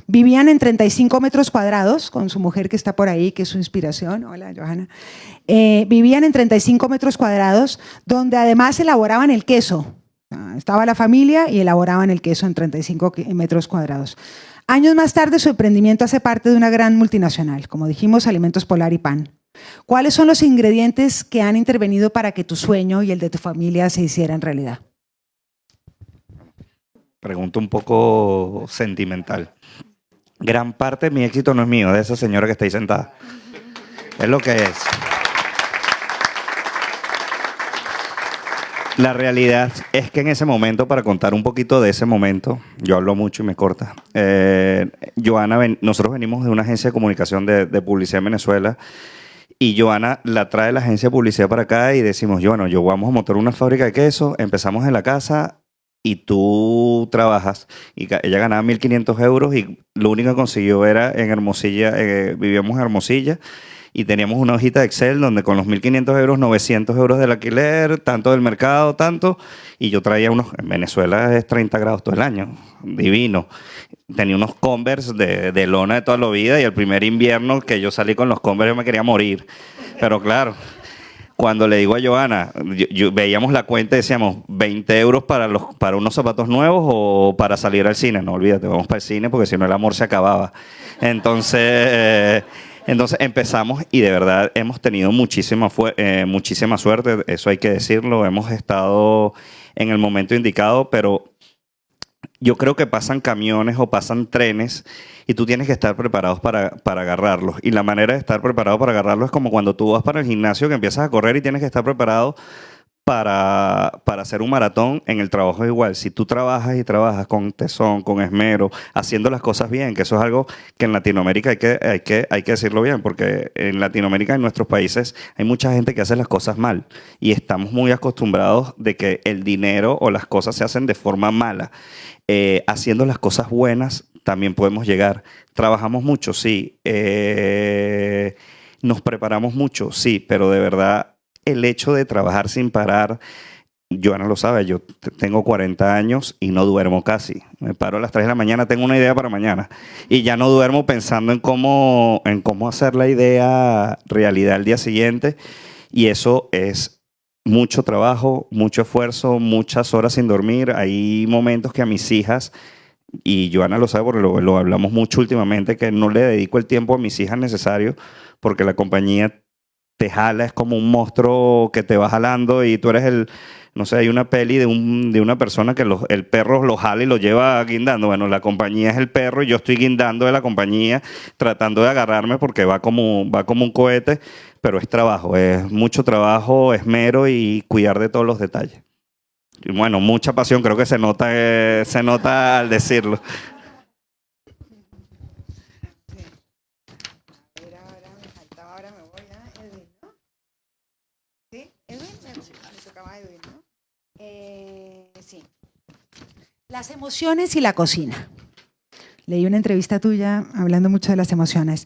Vivían en 35 metros cuadrados, con su mujer que está por ahí, que es su inspiración. Hola, Johanna. Vivían en 35 metros cuadrados, donde además elaboraban el queso. Estaba la familia y elaboraban el queso en 35 metros cuadrados. Años más tarde, su emprendimiento hace parte de una gran multinacional, como dijimos, Alimentos Polar y Pan. ¿Cuáles son los ingredientes que han intervenido para que tu sueño y el de tu familia se hicieran realidad? Pregunta un poco sentimental. Gran parte de mi éxito no es mío, de esa señora que está ahí sentada. Es lo que es. La realidad es que en ese momento, para contar un poquito de ese momento, yo hablo mucho y me corta. Johanna, nosotros venimos de una agencia de comunicación de publicidad en Venezuela y Johanna la trae la agencia de publicidad para acá y decimos, bueno, yo vamos a montar una fábrica de queso, empezamos en la casa y tú trabajas. Y ella ganaba 1.500 euros y lo único que consiguió era en Hermosilla, vivíamos en Hermosilla, y teníamos una hojita de Excel donde con los 1.500 euros, 900 euros del alquiler, tanto del mercado, tanto, y yo traía unos, en Venezuela es 30 grados todo el año, divino. Tenía unos Converse de lona de toda la vida y el primer invierno que yo salí con los Converse yo me quería morir. Pero claro, cuando le digo a Johanna, veíamos la cuenta y decíamos 20 euros para unos zapatos nuevos o para salir al cine. No, olvídate, vamos para el cine porque si no el amor se acababa. Entonces empezamos y de verdad hemos tenido muchísima suerte, eso hay que decirlo. Hemos estado en el momento indicado, pero yo creo que pasan camiones o pasan trenes y tú tienes que estar preparados para agarrarlos. Y la manera de estar preparado para agarrarlos es como cuando tú vas para el gimnasio que empiezas a correr y tienes que estar preparado para hacer un maratón. En el trabajo es igual. Si tú trabajas y trabajas con tesón, con esmero, haciendo las cosas bien, que eso es algo que en Latinoamérica hay que decirlo bien, porque en Latinoamérica, en nuestros países, hay mucha gente que hace las cosas mal y estamos muy acostumbrados de que el dinero o las cosas se hacen de forma mala. Haciendo las cosas buenas también podemos llegar. Trabajamos mucho, sí. Nos preparamos mucho, sí, pero de verdad el hecho de trabajar sin parar, Johanna lo sabe, yo tengo 40 años y no duermo casi. Me paro a las 3 de la mañana, tengo una idea para mañana y ya no duermo pensando en cómo hacer la idea realidad al día siguiente, y eso es mucho trabajo, mucho esfuerzo, muchas horas sin dormir. Hay momentos que a mis hijas, y Johanna lo sabe porque lo hablamos mucho últimamente, que no le dedico el tiempo a mis hijas necesario porque la compañía te jala, es como un monstruo que te va jalando y tú eres no sé, hay una peli de una persona que el perro lo jala y lo lleva guindando. Bueno, la compañía es el perro y yo estoy guindando de la compañía tratando de agarrarme porque va como un cohete, pero es trabajo, es mucho trabajo, esmero y cuidar de todos los detalles. Y bueno, mucha pasión, creo que se nota al decirlo. Sí. Las emociones y la cocina. Leí una entrevista tuya hablando mucho de las emociones.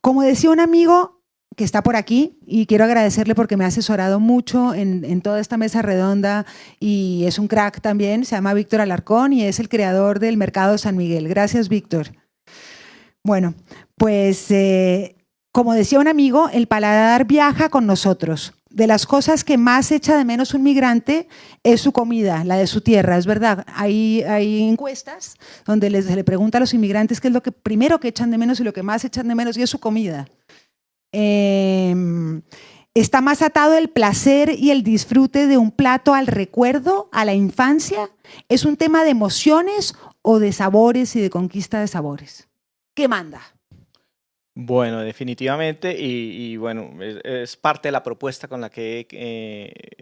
Como decía un amigo que está por aquí, y quiero agradecerle porque me ha asesorado mucho en toda esta mesa redonda y es un crack también, se llama Víctor Alarcón y es el creador del Mercado San Miguel. Gracias, Víctor. Bueno, pues como decía un amigo, el paladar viaja con nosotros. De las cosas que más echa de menos un migrante es su comida, la de su tierra, es verdad. Hay encuestas donde se le pregunta a los inmigrantes qué es lo que primero que echan de menos y lo que más echan de menos, y es su comida. Está más atado el placer y el disfrute de un plato al recuerdo, a la infancia. ¿Es un tema de emociones o de sabores y de conquista de sabores? ¿Qué manda? Bueno, definitivamente, y bueno, es parte de la propuesta con la que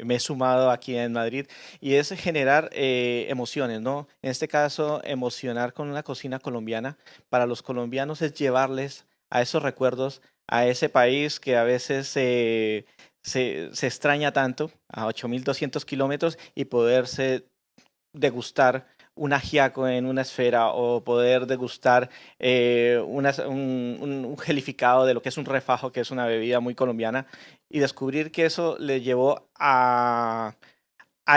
me he sumado aquí en Madrid, y es generar emociones, ¿no? En este caso, emocionar con la cocina colombiana. Para los colombianos es llevarles a esos recuerdos, a ese país que a veces se extraña tanto, a 8.200 kilómetros, y poderse degustar un ajiaco en una esfera o poder degustar un gelificado de lo que es un refajo, que es una bebida muy colombiana. y descubrir que eso le llevó a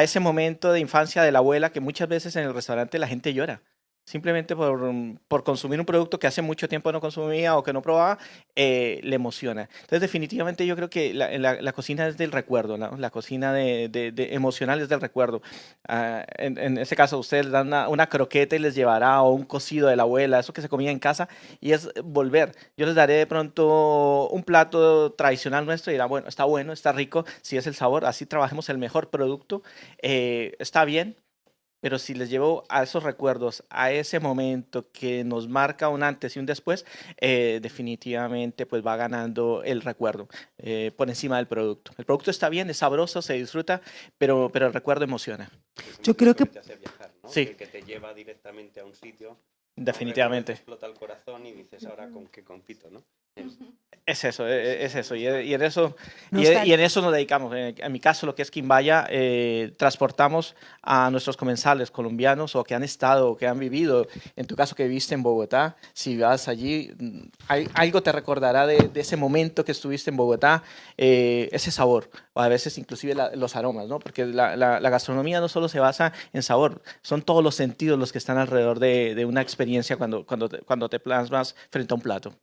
ese momento de infancia de la abuela que muchas veces en el restaurante la gente llora. Simplemente por consumir un producto que hace mucho tiempo no consumía o que no probaba, le emociona. Entonces, definitivamente yo creo que la cocina es del recuerdo, ¿no? La cocina de emocional es del recuerdo. En ese caso, ustedes les dan una croqueta y les llevará o un cocido de la abuela, eso que se comía en casa, y es volver. Yo les daré de pronto un plato tradicional nuestro y dirán, bueno, está rico, si es el sabor, así trabajemos el mejor producto, está bien. Pero si les llevo a esos recuerdos, a ese momento que nos marca un antes y un después, definitivamente pues va ganando el recuerdo por encima del producto. El producto está bien, es sabroso, se disfruta, pero el recuerdo emociona. Yo creo que... Te hace viajar, ¿no? Sí. Que te lleva directamente a un sitio. Definitivamente. Explota el corazón y dices, ahora con qué compito, ¿no? Es eso. Y en eso nos dedicamos. En mi caso, lo que es Quimbaya, transportamos a nuestros comensales colombianos o que han estado o que han vivido. En tu caso, que viviste en Bogotá, si vas allí, algo te recordará de ese momento que estuviste en Bogotá, ese sabor, o a veces inclusive los aromas, ¿no? Porque la gastronomía no solo se basa en sabor, son todos los sentidos los que están alrededor de una experiencia cuando te plasmas frente a un plato.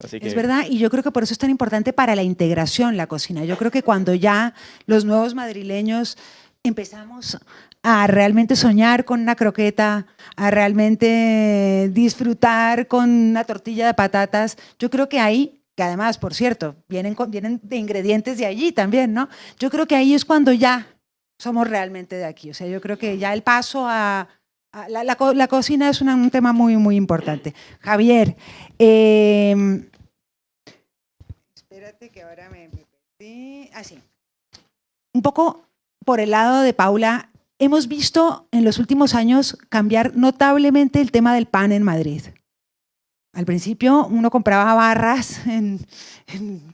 Así que... Es verdad, y yo creo que por eso es tan importante para la integración la cocina. Yo creo que cuando ya los nuevos madrileños empezamos a realmente soñar con una croqueta, a realmente disfrutar con una tortilla de patatas, yo creo que ahí, que además, por cierto, vienen de ingredientes de allí también, ¿no? Yo creo que ahí es cuando ya somos realmente de aquí. O sea, yo creo que ya el paso a la cocina es un tema muy, muy importante. Javier, espérate que ahora me perdí. Sí. Un poco por el lado de Paula, hemos visto en los últimos años cambiar notablemente el tema del pan en Madrid. Al principio uno compraba barras en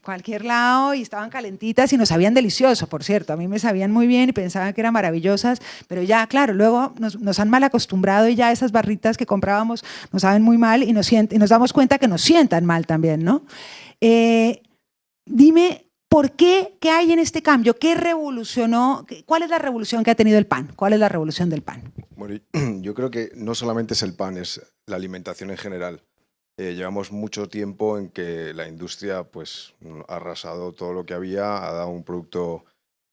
cualquier lado y estaban calentitas y nos sabían delicioso, por cierto. A mí me sabían muy bien y pensaba que eran maravillosas, pero ya, claro, luego nos han mal acostumbrado y ya esas barritas que comprábamos nos saben muy mal y nos damos cuenta que nos sientan mal también, ¿no? Dime, ¿por qué? ¿Qué hay en este cambio? ¿Qué revolucionó? ¿Cuál es la revolución que ha tenido el pan? ¿Cuál es la revolución del pan? Bueno, yo creo que no solamente es el pan, es la alimentación en general. Llevamos mucho tiempo en que la industria pues, ha arrasado todo lo que había, ha dado un producto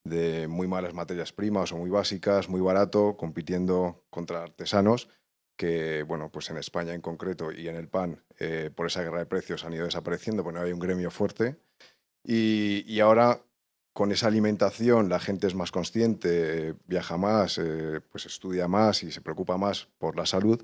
de muy malas materias primas o muy básicas, muy barato, compitiendo contra artesanos que, bueno, pues en España en concreto y en el pan, por esa guerra de precios han ido desapareciendo, porque no hay un gremio fuerte. Y ahora, con esa alimentación, la gente es más consciente, viaja más, pues estudia más y se preocupa más por la salud.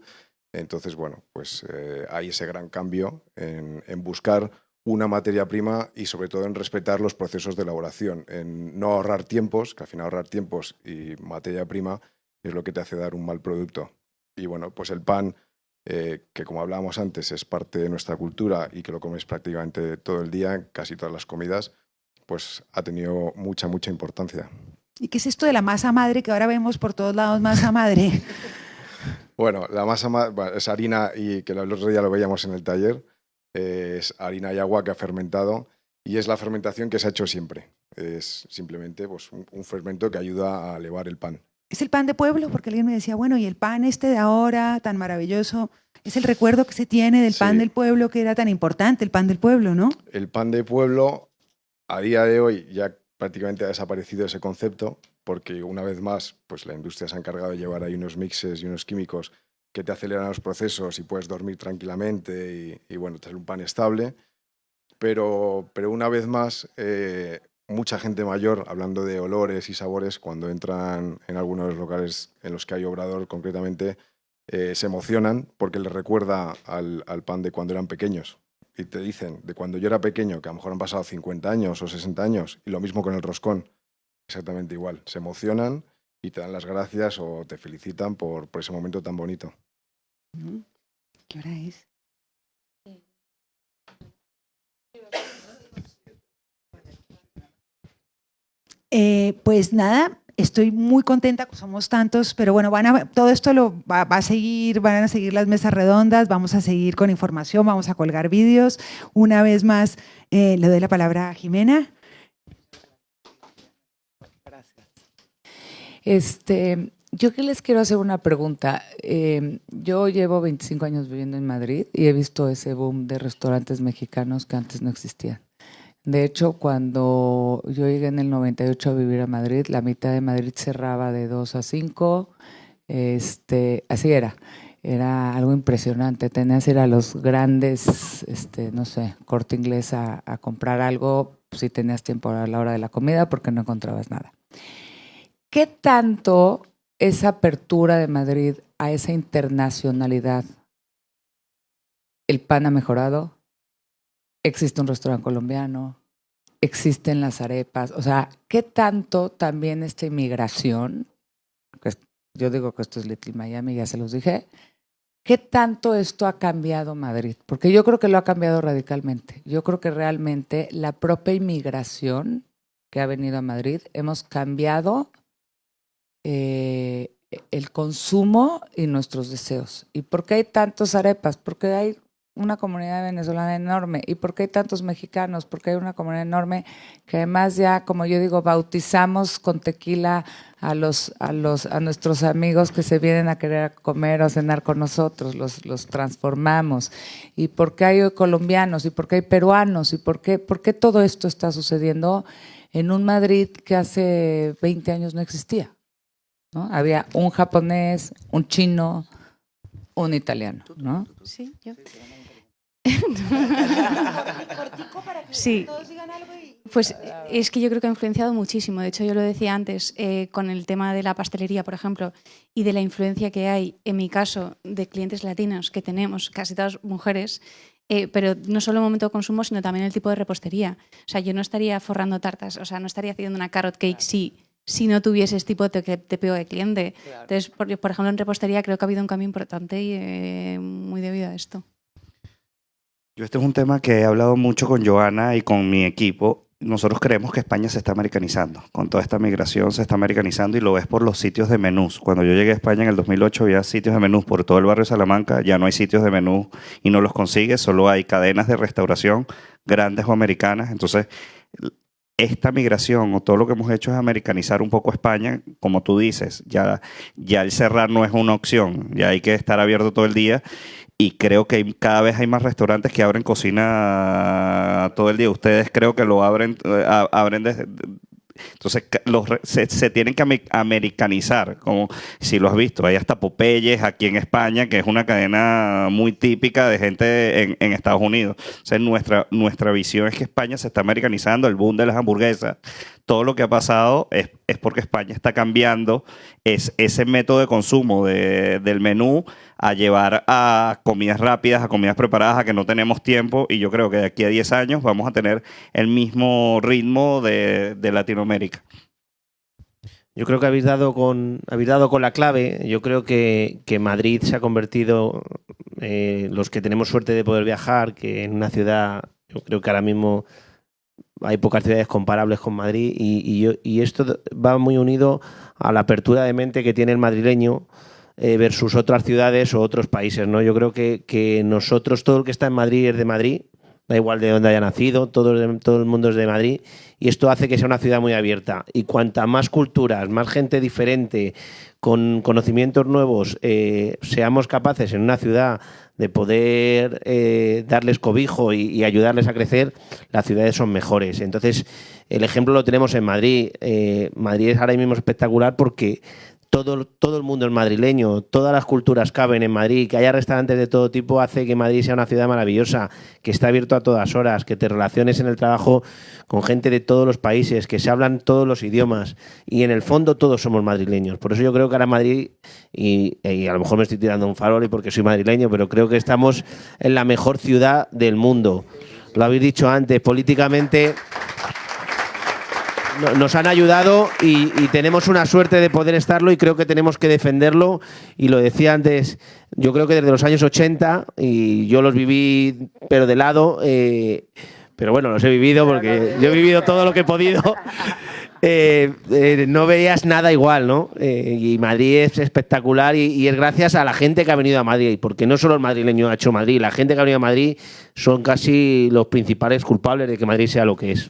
Entonces, bueno, pues hay ese gran cambio en buscar una materia prima y sobre todo en respetar los procesos de elaboración, en no ahorrar tiempos, que al final ahorrar tiempos y materia prima es lo que te hace dar un mal producto. Y bueno, pues el pan, que como hablábamos antes es parte de nuestra cultura y que lo comes prácticamente todo el día, en casi todas las comidas, pues ha tenido mucha, mucha importancia. ¿Y qué es esto de la masa madre que ahora vemos por todos lados, masa madre? Bueno, la masa es harina y que el otro día lo veíamos en el taller, es harina y agua que ha fermentado y es la fermentación que se ha hecho siempre. Es simplemente pues, un fermento que ayuda a elevar el pan. ¿Es el pan de pueblo? Porque alguien me decía, bueno, y el pan este de ahora, tan maravilloso, es el recuerdo que se tiene del pan del pueblo, que era tan importante, el pan del pueblo, ¿no? El pan de pueblo, a día de hoy, ya prácticamente ha desaparecido ese concepto, porque una vez más pues la industria se ha encargado de llevar ahí unos mixes y unos químicos que te aceleran los procesos y puedes dormir tranquilamente y bueno, tener un pan estable. Pero una vez más, mucha gente mayor, hablando de olores y sabores, cuando entran en algunos de los locales en los que hay obrador concretamente, se emocionan porque les recuerda al pan de cuando eran pequeños. Y te dicen, de cuando yo era pequeño, que a lo mejor han pasado 50 años o 60 años, y lo mismo con el roscón. Exactamente igual, se emocionan y te dan las gracias o te felicitan por ese momento tan bonito. ¿Qué hora es? Pues nada, estoy muy contenta, somos tantos, pero bueno, todo esto va a seguir, van a seguir las mesas redondas, vamos a seguir con información, vamos a colgar vídeos. Una vez más, le doy la palabra a Jimena. Yo que les quiero hacer una pregunta. Yo llevo 25 años viviendo en Madrid y he visto ese boom de restaurantes mexicanos que antes no existían. De hecho, cuando yo llegué en el 98 a vivir a Madrid, la mitad de Madrid cerraba de 2 a 5. Así era. Era algo impresionante. Tenías que ir a los grandes, no sé, Corte Inglés a comprar algo si tenías tiempo a la hora de la comida porque no encontrabas nada. ¿Qué tanto esa apertura de Madrid a esa internacionalidad, el pan ha mejorado? Existe un restaurante colombiano, existen las arepas, o sea, ¿qué tanto también esta inmigración, yo digo que esto es Little Miami, ya se los dije, qué tanto esto ha cambiado Madrid? Porque yo creo que lo ha cambiado radicalmente. Yo creo que realmente la propia inmigración que ha venido a Madrid, hemos cambiado el consumo y nuestros deseos. ¿Y por qué hay tantos arepas? Porque hay una comunidad venezolana enorme. ¿Y por qué hay tantos mexicanos? Porque hay una comunidad enorme que además ya, como yo digo, bautizamos con tequila a nuestros amigos que se vienen a querer comer o cenar con nosotros, los transformamos. ¿Y por qué hay colombianos? ¿Y por qué hay peruanos? ¿Y por qué todo esto está sucediendo en un Madrid que hace 20 años no existía? ¿No? Había un japonés, un chino, un italiano, ¿no? Sí, yo. Sí, pues es que yo creo que ha influenciado muchísimo. De hecho, yo lo decía antes con el tema de la pastelería, por ejemplo, y de la influencia que hay, en mi caso, de clientes latinos que tenemos, casi todas mujeres, pero no solo el momento de consumo, sino también el tipo de repostería. O sea, yo no estaría forrando tartas, o sea, no estaría haciendo una carrot cake si no tuviese este tipo de TPO de cliente. Claro. Entonces, por ejemplo, en repostería creo que ha habido un cambio importante y muy debido a esto. Este es un tema que he hablado mucho con Joana y con mi equipo. Nosotros creemos que España se está americanizando. Con toda esta migración se está americanizando y lo ves por los sitios de menús. Cuando yo llegué a España en el 2008 había sitios de menús por todo el barrio de Salamanca. Ya no hay sitios de menús y no los consigues. Solo hay cadenas de restauración grandes o americanas. Entonces, esta migración o todo lo que hemos hecho es americanizar un poco España. Como tú dices, ya el cerrar no es una opción. Ya hay que estar abierto todo el día. Y creo que cada vez hay más restaurantes que abren cocina todo el día. Ustedes creo que lo abren desde... Entonces se tienen que americanizar, como si lo has visto. Hay hasta Popeyes aquí en España, que es una cadena muy típica de gente en Estados Unidos. O sea, nuestra visión es que España se está americanizando, el boom de las hamburguesas. Todo lo que ha pasado es porque España está cambiando ese método de consumo del menú a llevar a comidas rápidas, a comidas preparadas, a que no tenemos tiempo. Y yo creo que de aquí a 10 años vamos a tener el mismo ritmo de Latinoamérica. Yo creo que habéis dado con la clave. Yo creo que Madrid se ha convertido, los que tenemos suerte de poder viajar, que en una ciudad, yo creo que ahora mismo hay pocas ciudades comparables con Madrid y esto va muy unido a la apertura de mente que tiene el madrileño versus otras ciudades o otros países, ¿no? Yo creo que nosotros, todo el que está en Madrid es de Madrid, da igual de dónde haya nacido, todo el mundo es de Madrid y esto hace que sea una ciudad muy abierta. Y cuanta más culturas, más gente diferente, con conocimientos nuevos, seamos capaces en una ciudad de poder darles cobijo y ayudarles a crecer, las ciudades son mejores. Entonces, el ejemplo lo tenemos en Madrid. Madrid es ahora mismo espectacular porque todo el mundo es madrileño, todas las culturas caben en Madrid, que haya restaurantes de todo tipo hace que Madrid sea una ciudad maravillosa, que está abierto a todas horas, que te relaciones en el trabajo con gente de todos los países, que se hablan todos los idiomas y en el fondo todos somos madrileños. Por eso yo creo que ahora Madrid, y a lo mejor me estoy tirando un farol porque soy madrileño, pero creo que estamos en la mejor ciudad del mundo. Lo habéis dicho antes, políticamente nos han ayudado y tenemos una suerte de poder estarlo y creo que tenemos que defenderlo. Y lo decía antes, yo creo que desde los años 80, y yo los viví pero de lado, pero bueno, los he vivido porque yo he vivido todo lo que he podido. No veías nada igual, ¿no? Y Madrid es espectacular y es gracias a la gente que ha venido a Madrid, porque no solo el madrileño ha hecho Madrid, la gente que ha venido a Madrid son casi los principales culpables de que Madrid sea lo que es.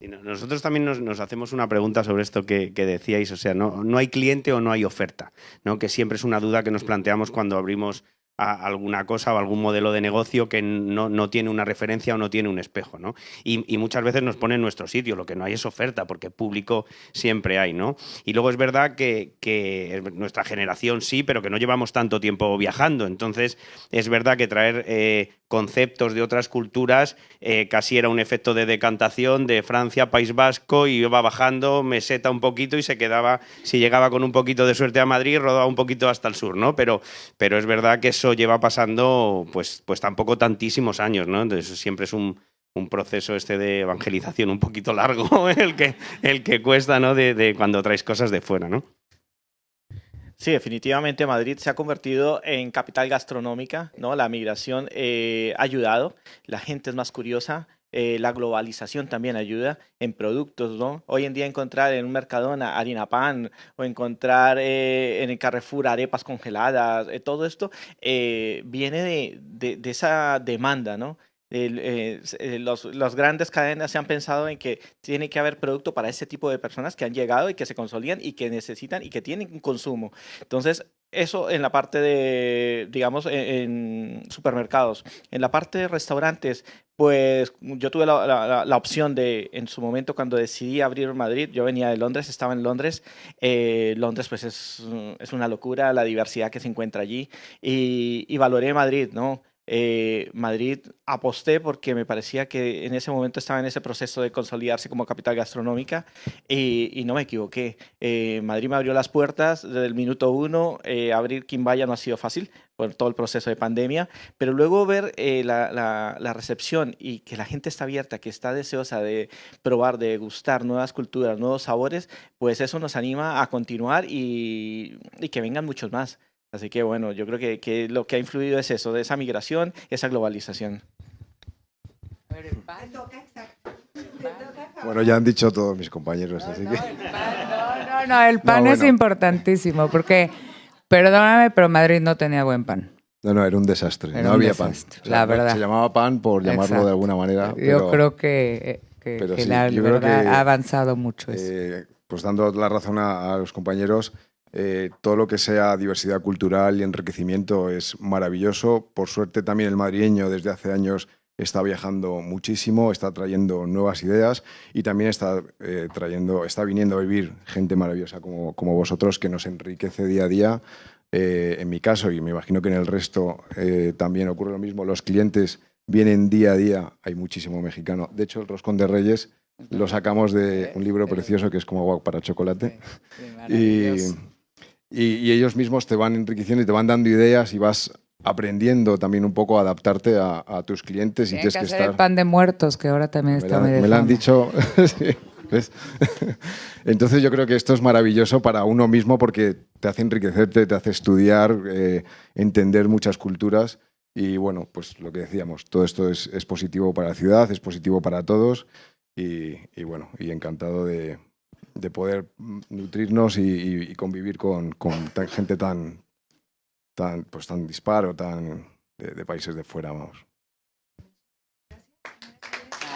Y nosotros también nos hacemos una pregunta sobre esto que decíais, o sea, no hay cliente o no hay oferta, ¿no? Que siempre es una duda que nos planteamos cuando abrimos alguna cosa o algún modelo de negocio que no tiene una referencia o no tiene un espejo, ¿no? Y muchas veces nos pone en nuestro sitio, lo que no hay es oferta, porque público siempre hay, ¿no? Y luego es verdad que nuestra generación sí, pero que no llevamos tanto tiempo viajando, entonces es verdad que traer conceptos de otras culturas casi era un efecto de decantación de Francia, País Vasco, y iba bajando, meseta un poquito y se quedaba, si llegaba con un poquito de suerte a Madrid, rodaba un poquito hasta el sur, ¿no? Pero es verdad que eso lleva pasando pues tampoco tantísimos años, ¿no? Entonces siempre es un proceso de evangelización un poquito largo el que cuesta, ¿no? De cuando traes cosas de fuera, ¿no? Sí, definitivamente Madrid se ha convertido en capital gastronómica, ¿no? La migración ha ayudado, la gente es más curiosa, la globalización también ayuda en productos, ¿no? Hoy en día encontrar en un Mercadona harina pan o encontrar en el Carrefour arepas congeladas, todo esto viene de esa demanda, ¿no? Las grandes cadenas se han pensado en que tiene que haber producto para ese tipo de personas que han llegado y que se consolidan y que necesitan y que tienen un consumo. Entonces, eso en la parte de, digamos, en supermercados. En la parte de restaurantes, pues yo tuve la opción de, en su momento cuando decidí abrir en Madrid, yo venía de Londres, estaba en Londres. Londres pues es una locura la diversidad que se encuentra allí y valoré Madrid, ¿no? Madrid aposté porque me parecía que en ese momento estaba en ese proceso de consolidarse como capital gastronómica y no me equivoqué. Madrid me abrió las puertas desde el minuto uno. Abrir Quimbaya no ha sido fácil por todo el proceso de pandemia, pero luego ver la recepción y que la gente está abierta, que está deseosa de probar, de gustar nuevas culturas, nuevos sabores, pues eso nos anima a continuar y que vengan muchos más. Así que bueno, yo creo que lo que ha influido es eso, de esa migración, esa globalización. Bueno, ya han dicho todos mis compañeros, así que... El pan es importantísimo, porque, perdóname, pero Madrid no tenía buen pan. No, era un desastre, Era no un había desastre, pan. la verdad. Se llamaba pan por llamarlo Exacto. de alguna manera. Yo creo que sí, la yo creo verdad que, ha avanzado mucho eso. Pues dando la razón a los compañeros, todo lo que sea diversidad cultural y enriquecimiento es maravilloso. Por suerte también el madrileño desde hace años está viajando muchísimo, está trayendo nuevas ideas y también está viniendo a vivir gente maravillosa como vosotros, que nos enriquece día a día. En mi caso, y me imagino que en el resto también ocurre lo mismo, los clientes vienen día a día, hay muchísimo mexicano. De hecho, el roscón de Reyes lo sacamos de un libro precioso que es como agua para chocolate. Y ellos mismos te van enriqueciendo y te van dando ideas y vas aprendiendo también un poco a adaptarte a tus clientes. Tienen y tienes que que hacer estar... el pan de muertos, que ahora también está muy de Me lo han fama. dicho. Sí, ¿ves? Entonces yo creo que esto es maravilloso para uno mismo porque te hace enriquecerte, te hace estudiar, entender muchas culturas. Y bueno, pues lo que decíamos, todo esto es positivo para la ciudad, es positivo para todos. Y bueno, y encantado de poder nutrirnos y convivir con gente tan dispar o de países de fuera, vamos.